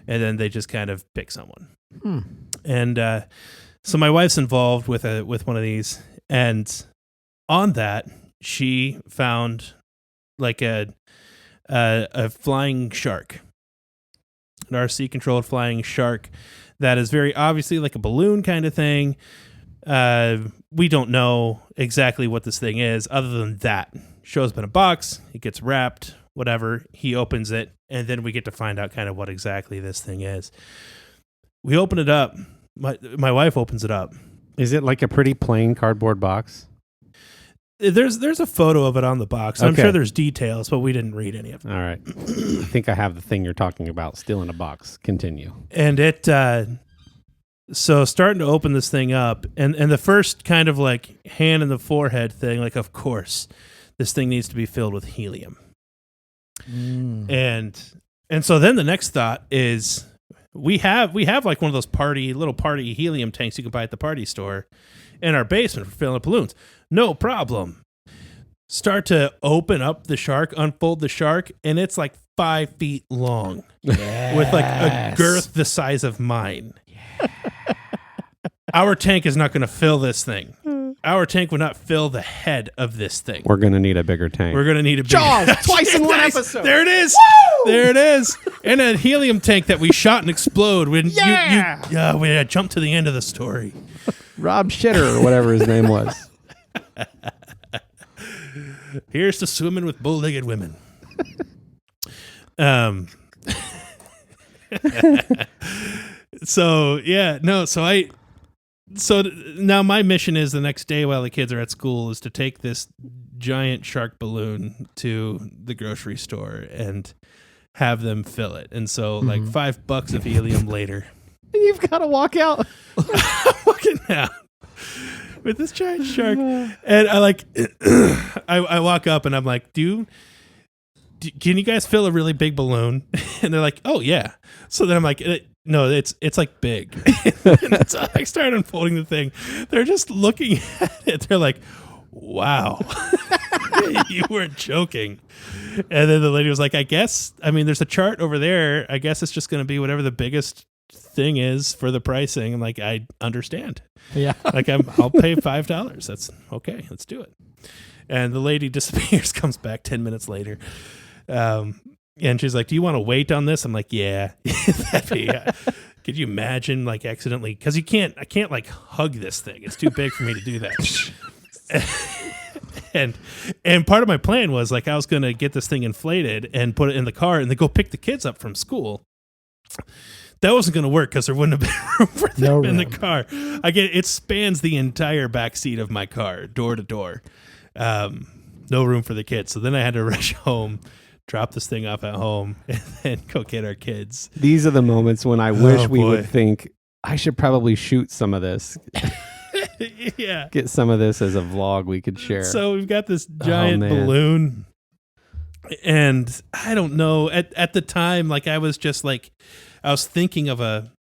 and then they just kind of pick someone. And so my wife's involved with one of these, and on that she found like a flying shark, an RC controlled flying shark that is very obviously like a balloon kind of thing. We don't know exactly what this thing is other than that shows up in a box, it gets wrapped, whatever, he opens it, and then we get to find out kind of what exactly this thing is. We open it up. My wife opens it up. Is it like a pretty plain cardboard box? There's a photo of it on the box. I'm sure there's details, but we didn't read any of it. All right. I think I have the thing you're talking about still in a box. Continue. And it, so starting to open this thing up, and the first kind of like hand in the forehead thing, like, of course, this thing needs to be filled with helium. And so then the next thought is we have like one of those little party helium tanks you can buy at the party store in our basement for filling up balloons. No problem. Start to open up the shark, unfold the shark, and it's like 5 feet long with like a girth the size of mine. Our tank is not going to fill this thing. Our tank would not fill the head of this thing. We're going to need a bigger tank. We're going to need a bigger Jaws, twice in one episode. There it is. Woo! There it is. And a helium tank that we shot and explode when we jumped to the end of the story. Rob Shitter or whatever his name was. Here's to swimming with bow-legged women. So now my mission is the next day while the kids are at school is to take this giant shark balloon to the grocery store and have them fill it. And so like $5 of helium later. You've got to walk out. I'm walking out with this giant shark. And I walk up and I'm like, can you guys fill a really big balloon? And they're like, oh yeah. So then I'm like, no, it's like big. And so I start unfolding the thing. They're just looking at it. They're like, wow, you weren't joking. And then the lady was like, there's a chart over there. I guess it's just going to be whatever the biggest thing is for the pricing. I'm like, I understand. Yeah. Like I'll pay $5. That's okay. Let's do it. And the lady disappears, comes back 10 minutes later. And she's like, do you want to wait on this? I'm like, yeah. Could you imagine like accidentally, because I can't like hug this thing. It's too big for me to do that. And part of my plan was like, I was going to get this thing inflated and put it in the car and then go pick the kids up from school. That wasn't going to work because there wouldn't have been room for them in the car. It spans the entire back seat of my car, door to door. No room for the kids. So then I had to rush home, drop this thing off at home, and then go get our kids. These are the moments when I wish we would think, I should probably shoot some of this. Yeah. Get some of this as a vlog we could share. So we've got this giant balloon. And I don't know, at the time, like I was just like, I was thinking of a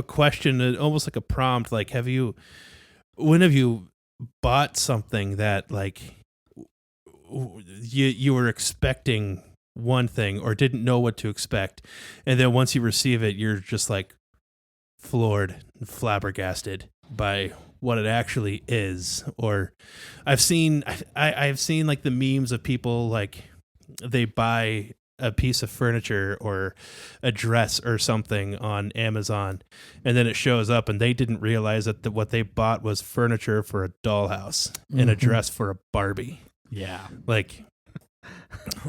question, almost like a prompt, like when have you bought something that like you were expecting one thing or didn't know what to expect, and then once you receive it, you're just like floored and flabbergasted by what it actually is. Or I've seen like the memes of people like they buy a piece of furniture or a dress or something on Amazon, and then it shows up and they didn't realize that what they bought was furniture for a dollhouse and a dress for a Barbie. Yeah. Like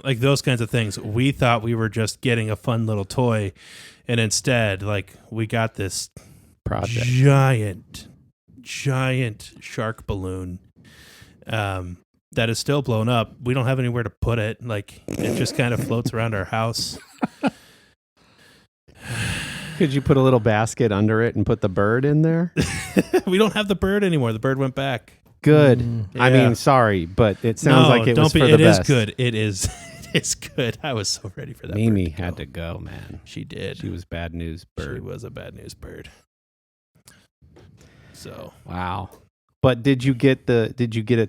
like those kinds of things. We thought we were just getting a fun little toy, and instead, like, we got this Project. giant shark balloon that is still blown up. We don't have anywhere to put it. Like, it just kind of floats around our house. Could you put a little basket under it and put the bird in there? We don't have the bird anymore. The bird went back. Good. I Yeah. mean, sorry, but it sounds like it was for the It best. is good. It is. It's good. I was so ready for that. Mimi bird to had go. to go, man. She did. She was bad news She bird. was a bad news bird. So Wow. But did you get it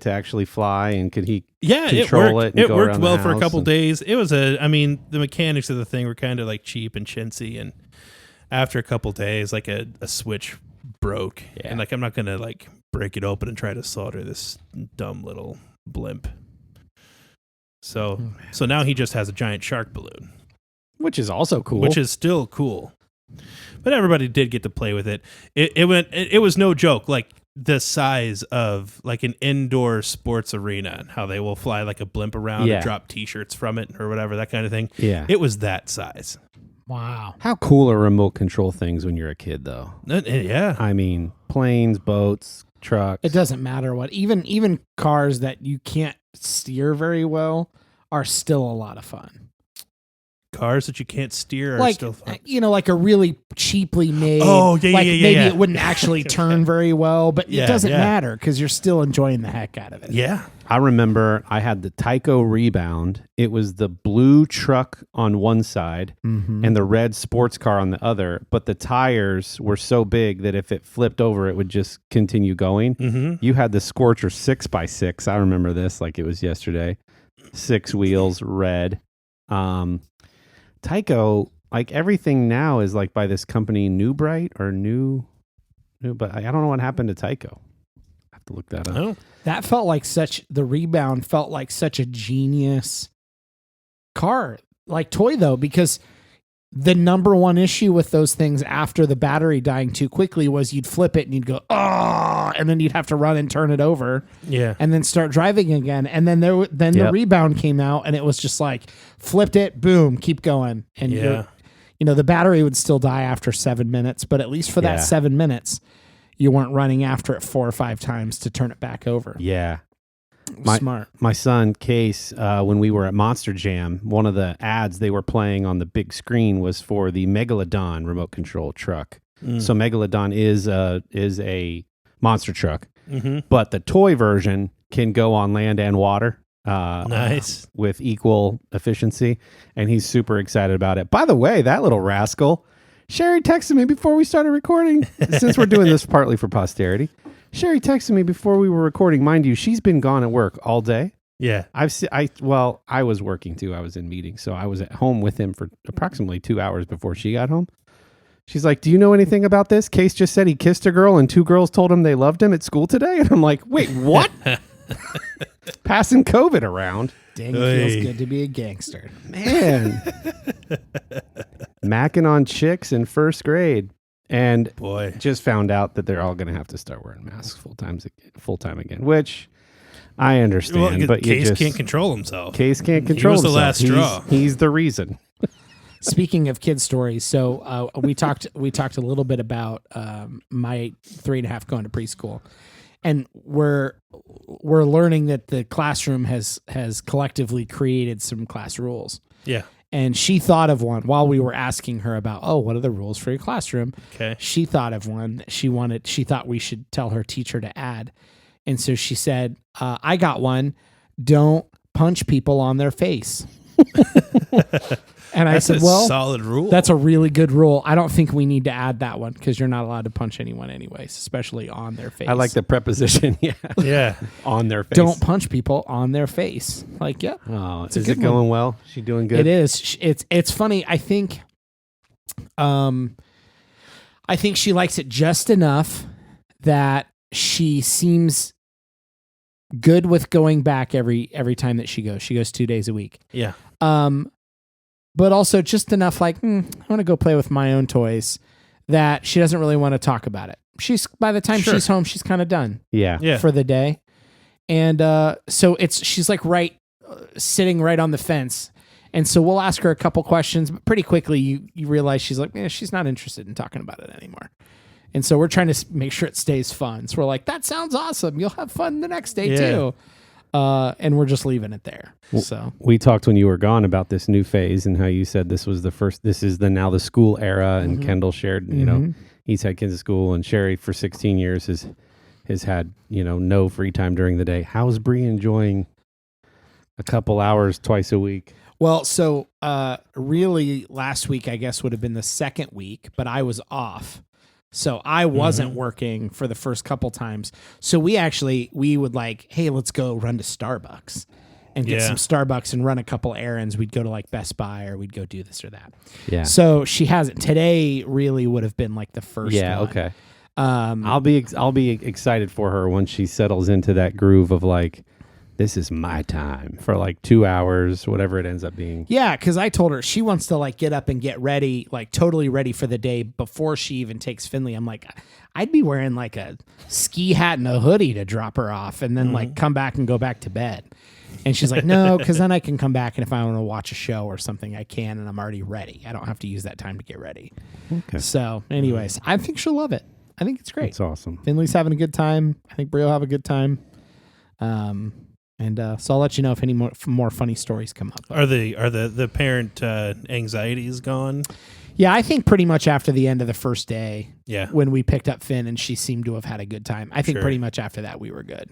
to actually fly, and could he yeah, control it it? And It go worked around well the for a house couple and- days. It was the mechanics of the thing were kind of like cheap and chintzy, and after a couple days, like a switch broke, Yeah. and like I'm not gonna like break it open and try to solder this dumb little blimp. So now he just has a giant shark balloon, which is also cool. which is still cool. But everybody did get to play with it. It was no joke. Like the size of like an indoor sports arena, how they will fly like a blimp around Yeah. and drop T-shirts from it or whatever, that kind of thing. Yeah. It was that size. Wow. How cool are remote control things when you're a kid, though? Yeah. I mean, planes, boats, trucks. It doesn't matter what. Even cars that you can't steer very well are still a lot of fun. Cars that you can't steer are Like, still fun. like a really cheaply made. Oh, yeah, like yeah, maybe yeah. it wouldn't actually turn very well, but Yeah, it doesn't yeah. matter because you're still enjoying the heck out of it. Yeah. I remember I had the Tyco Rebound. It was the blue truck on one side Mm-hmm. and the red sports car on the other, but the tires were so big that if it flipped over, it would just continue going. Mm-hmm. You had the Scorcher 6x6. I remember this like it was yesterday. 6 wheels, red. Tyco, like everything now is like by this company New Bright or New, but I don't know what happened to Tyco. I have to look that up. Oh, That felt like the Rebound felt like such a genius car, like toy though, because the number one issue with those things after the battery dying too quickly was you'd flip it and you'd go, oh, and then you'd have to run and turn it over yeah. and then start driving again. And then the Yep. Rebound came out and it was just like flipped it, boom, keep going. And Yeah. the battery would still die after 7 minutes, but at least for that Yeah. 7 minutes, you weren't running after it 4 or 5 times to turn it back over. Yeah. Smart. My son, Case, when we were at Monster Jam, one of the ads they were playing on the big screen was for the Megalodon remote control truck. So Megalodon is a monster truck, Mm-hmm. but the toy version can go on land and water. Nice. With equal efficiency, and he's super excited about it. By the way, that little rascal, Sherry texted me before we started recording, since we're doing this partly for posterity. Sherry texted me before we were recording. Mind you, she's been gone at work all day. Yeah. I was working too. I was in meetings, so I was at home with him for approximately 2 hours before she got home. She's like, "Do you know anything about this? Case just said he kissed a girl and 2 girls told him they loved him at school today." And I'm like, "Wait, what?" Passing COVID around. Dang, it Hey. feels good to be a gangster. Man. Macking on chicks in first grade. And Boy. just found out that they're all going to have to start wearing masks full time again, which I understand. Well, but you Case just can't control himself. Case can't control was the himself. last straw. He's the reason. Speaking of kid stories, so we talked a little bit about my 3.5 going to preschool, and we're learning that the classroom has collectively created some class rules. Yeah. And she thought of one while we were asking her about, what are the rules for your classroom? Okay. She thought of one that she thought we should tell her teacher to add. And so she said, I got one. Don't punch people on their face. And I That's said, a well, solid rule. that's a really good rule. I don't think we need to add that one because you're not allowed to punch anyone anyways, especially on their face. I like the preposition. Yeah. yeah. On their face. Don't punch people on their face. Like, yep. Oh, a is good it going well? She doing good? It is. It's funny. I think she likes it just enough that she seems good with going back every time that she goes. She goes 2 days a week. Yeah. But also just enough like, I want to go play with my own toys that she doesn't really want to talk about it. By the time Sure. she's home, she's kind of done Yeah. Yeah. for the day. And so she's like right sitting right on the fence. And so we'll ask her a couple questions, but pretty quickly you realize she's like, she's not interested in talking about it anymore. And so we're trying to make sure it stays fun. So we're like, that sounds awesome. You'll have fun the next day too. And we're just leaving it there. So we talked when you were gone about this new phase and how you said this was now the school era, and Kendall shared, he's had kids at school, and Sherry for 16 years has had, no free time during the day. How's Bree enjoying a couple hours twice a week? Well, so really last week, I guess, would have been the second week, but I was off. So I wasn't working for the first couple times. So we would like, hey, let's go run to Starbucks and get some Starbucks and run a couple errands. We'd go to like Best Buy, or we'd go do this or that. Yeah. So she hasn't. Today really would have been like the first one. Okay. I'll be excited for her once she settles into that groove of like, this is my time for like 2 hours, whatever it ends up being. Yeah, because I told her she wants to like get up and get ready, like totally ready for the day before she even takes Finley. I'm like, I'd be wearing like a ski hat and a hoodie to drop her off, and then like come back and go back to bed. And she's like, no, because then I can come back, and if I want to watch a show or something, I can, and I'm already ready. I don't have to use that time to get ready. Okay. So anyways, I think she'll love it. I think it's great. It's awesome. Finley's having a good time. I think Brie will have a good time. So I'll let you know if any more funny stories come up. Are the parent anxieties gone? Yeah, I think pretty much after the end of the first day. Yeah. When we picked up Finn and she seemed to have had a good time. I think pretty much after that we were good.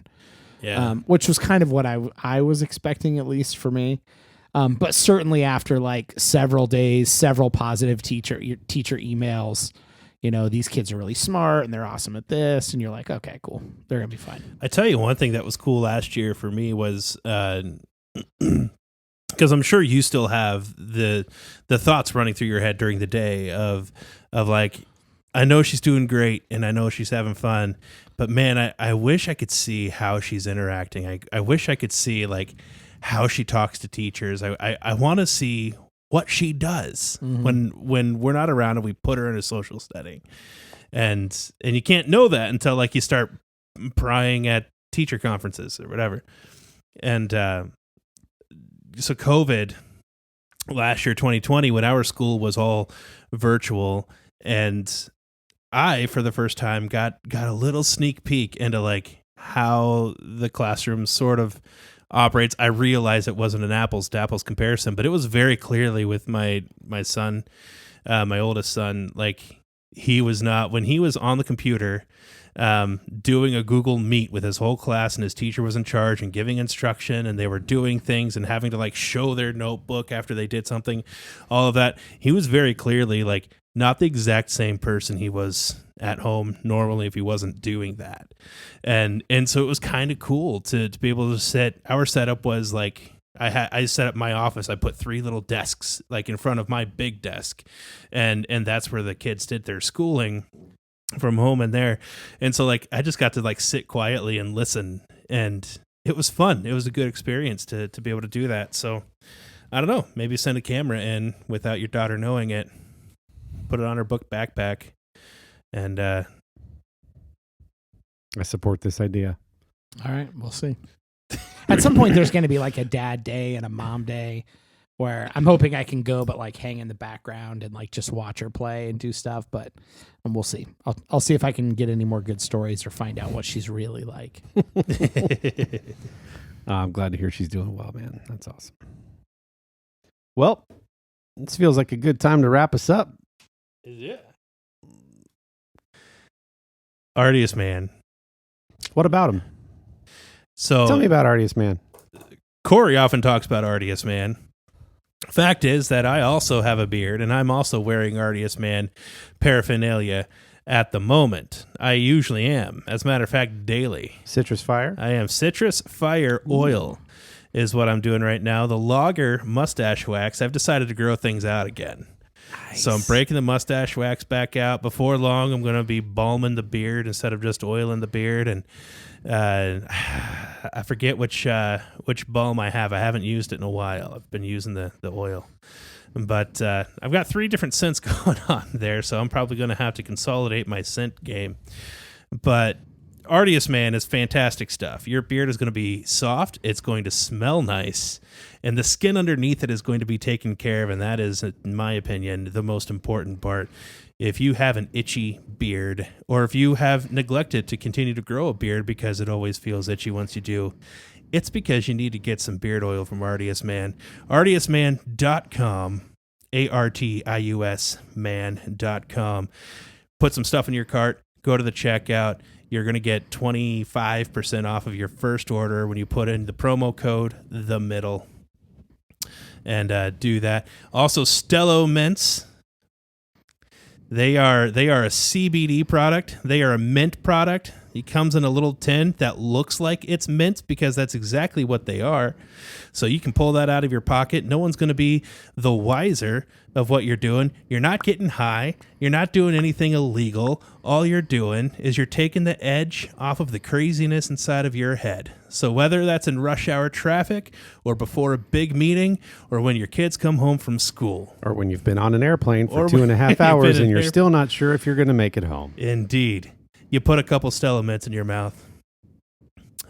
Yeah. Which was kind of what I was expecting, at least for me. But certainly after like several days, several positive teacher emails. These kids are really smart and they're awesome at this. And you're like, okay, cool. They're going to be fine. I tell you, one thing that was cool last year for me was, because I'm sure you still have the thoughts running through your head during the day of like, I know she's doing great and I know she's having fun, but man, I wish I could see how she's interacting. I wish I could see like how she talks to teachers. I want to see what she does when we're not around and we put her in a social setting. And you can't know that until like you start prying at teacher conferences or whatever. And so COVID last year, 2020, when our school was all virtual, and I, for the first time, got a little sneak peek into like how the classroom sort of operates. I realized it wasn't an apples to apples comparison, but it was very clearly with my son, my oldest son. Like he was not, when he was on the computer doing a Google Meet with his whole class, and his teacher was in charge and giving instruction, and they were doing things and having to like show their notebook after they did something, all of that. He was very clearly like not the exact same person he was at home normally if he wasn't doing that. And so it was kind of cool to be able to sit. Our setup was like, I set up my office. I put 3 little desks like in front of my big desk, and that's where the kids did their schooling from home in there. And so like I just got to like sit quietly and listen, and it was fun. It was a good experience to be able to do that. So I don't know, maybe send a camera in without your daughter knowing it, put it on her book backpack, and I support this idea. All right, we'll see. At some point there's going to be like a dad day and a mom day where I'm hoping I can go but like hang in the background and like just watch her play and do stuff, but we'll see. I'll see if I can get any more good stories or find out what she's really like. I'm glad to hear she's doing well, man. That's awesome. Well, this feels like a good time to wrap us up. Yeah. Artius Man. What about him? So tell me about Artius Man. Kory often talks about Artius Man. Fact is that I also have a beard, and I'm also wearing Artius Man paraphernalia at the moment. I usually am. As a matter of fact, daily. Citrus Fire? I am. Citrus Fire Oil is what I'm doing right now. The Lager mustache wax. I've decided to grow things out again. Nice. So I'm breaking the mustache wax back out. Before long, I'm going to be balming the beard instead of just oiling the beard. And I forget which balm I have. I haven't used it in a while. I've been using the oil. But I've got 3 different scents going on there, so I'm probably going to have to consolidate my scent game. But Artius Man is fantastic stuff. Your beard is going to be soft. It's going to smell nice. And the skin underneath it is going to be taken care of. And that is, in my opinion, the most important part. If you have an itchy beard, or if you have neglected to continue to grow a beard because it always feels itchy once you do, it's because you need to get some beard oil from Artius Man. ArtiusMan.com, ARTIUS man.com. Put some stuff in your cart. Go to the checkout. You're going to get 25% off of your first order when you put in the promo code The Middle. And do that. Also, Stello Mints. They are a CBD product. They are a mint product. It comes in a little tin that looks like it's mint because that's exactly what they are. So you can pull that out of your pocket. No one's going to be the wiser of what you're doing. You're not getting high. You're not doing anything illegal. All you're doing is you're taking the edge off of the craziness inside of your head. So whether that's in rush hour traffic or before a big meeting or when your kids come home from school. Or when you've been on an airplane for 2.5 hours and you're still not sure if you're going to make it home. Indeed. You put a couple Stella Mints in your mouth,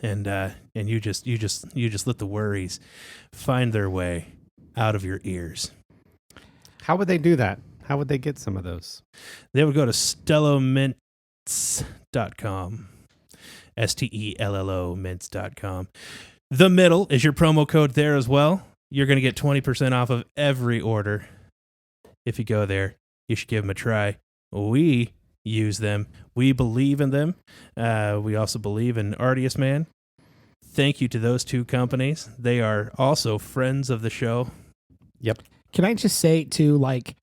and you just let the worries find their way out of your ears. How would they do that? How would they get some of those? They would go to stellomints.com, STELLO mints.com. The Middle is your promo code there as well. You're going to get 20% off of every order. If you go there, you should give them a try. We use them. We believe in them. We also believe in Artius Man. Thank you to those two companies. They are also friends of the show. Yep. Can I just say too, like,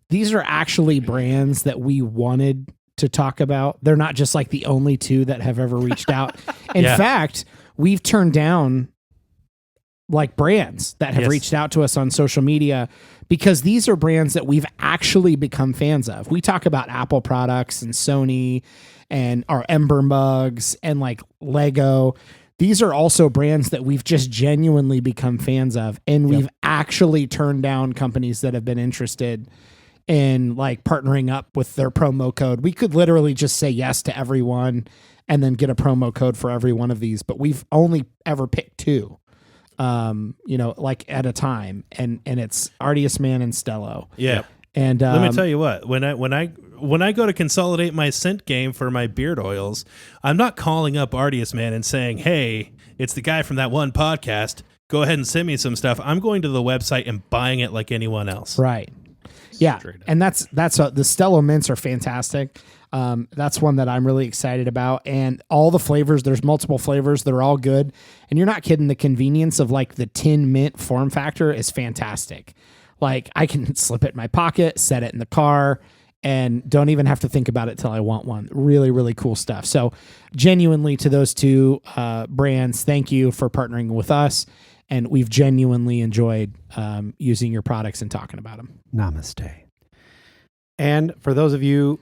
these are actually brands that we wanted to talk about. They're not just like the only two that have ever reached out. In fact, we've turned down like brands that have reached out to us on social media because these are brands that we've actually become fans of. We talk about Apple products and Sony and our Ember mugs and like Lego. These are also brands that we've just genuinely become fans of. And we've actually turned down companies that have been interested in like partnering up with their promo code. We could literally just say yes to everyone and then get a promo code for every one of these, but we've only ever picked two. Like at a time, and it's Artius Man and Stello. Yeah. And let me tell you what, when I go to consolidate my scent game for my beard oils, I'm not calling up Artius Man and saying, "Hey, it's the guy from that one podcast. Go ahead and send me some stuff." I'm going to the website and buying it like anyone else. Right. Yeah. And that's the Stello mints are fantastic. That's one that I'm really excited about. And all the flavors, there's multiple flavors. They're all good. And you're not kidding. The convenience of like the tin mint form factor is fantastic. Like I can slip it in my pocket, set it in the car, and don't even have to think about it till I want one. Really, really cool stuff. So genuinely to those two brands, thank you for partnering with us. And we've genuinely enjoyed using your products and talking about them. Namaste. And for those of you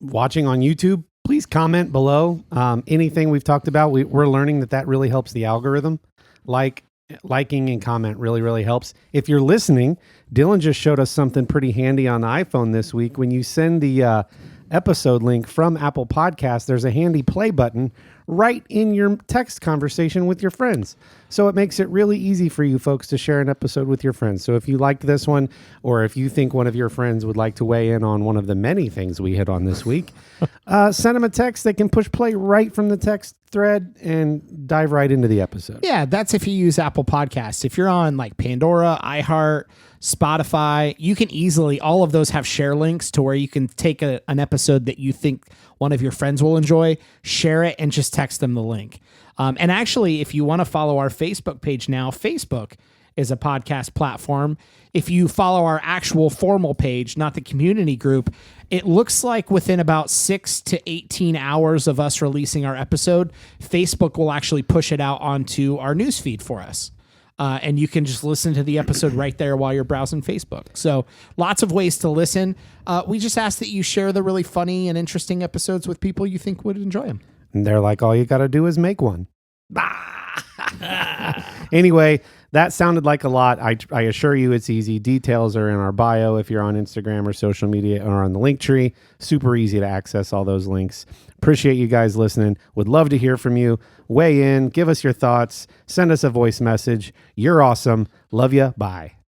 watching on YouTube, please comment below anything we've talked about. We're learning that really helps the algorithm. Liking and comment really, really helps. If you're listening, Dillon just showed us something pretty handy on the iPhone this week. When you send the episode link from Apple Podcasts, there's a handy play button right in your text conversation with your friends. So it makes it really easy for you folks to share an episode with your friends. So if you liked this one, or if you think one of your friends would like to weigh in on one of the many things we hit on this week, send them a text. They can push play right from the text thread and dive right into the episode. Yeah, that's if you use Apple Podcasts. If you're on like Pandora, iHeart, Spotify, you can easily, all of those have share links to where you can take an episode that you think one of your friends will enjoy, share it, and just text them the link. And actually, if you want to follow our Facebook page now, Facebook is a podcast platform. If you follow our actual formal page, not the community group, it looks like within about 6 to 18 hours of us releasing our episode, Facebook will actually push it out onto our newsfeed for us. And you can just listen to the episode right there while you're browsing Facebook. So lots of ways to listen. We just ask that you share the really funny and interesting episodes with people you think would enjoy them. And they're like, all you got to do is make one. Anyway, that sounded like a lot. I assure you it's easy. Details are in our bio if you're on Instagram or social media or on the link tree. Super easy to access all those links. Appreciate you guys listening. Would love to hear from you. Weigh in. Give us your thoughts. Send us a voice message. You're awesome. Love ya. Bye.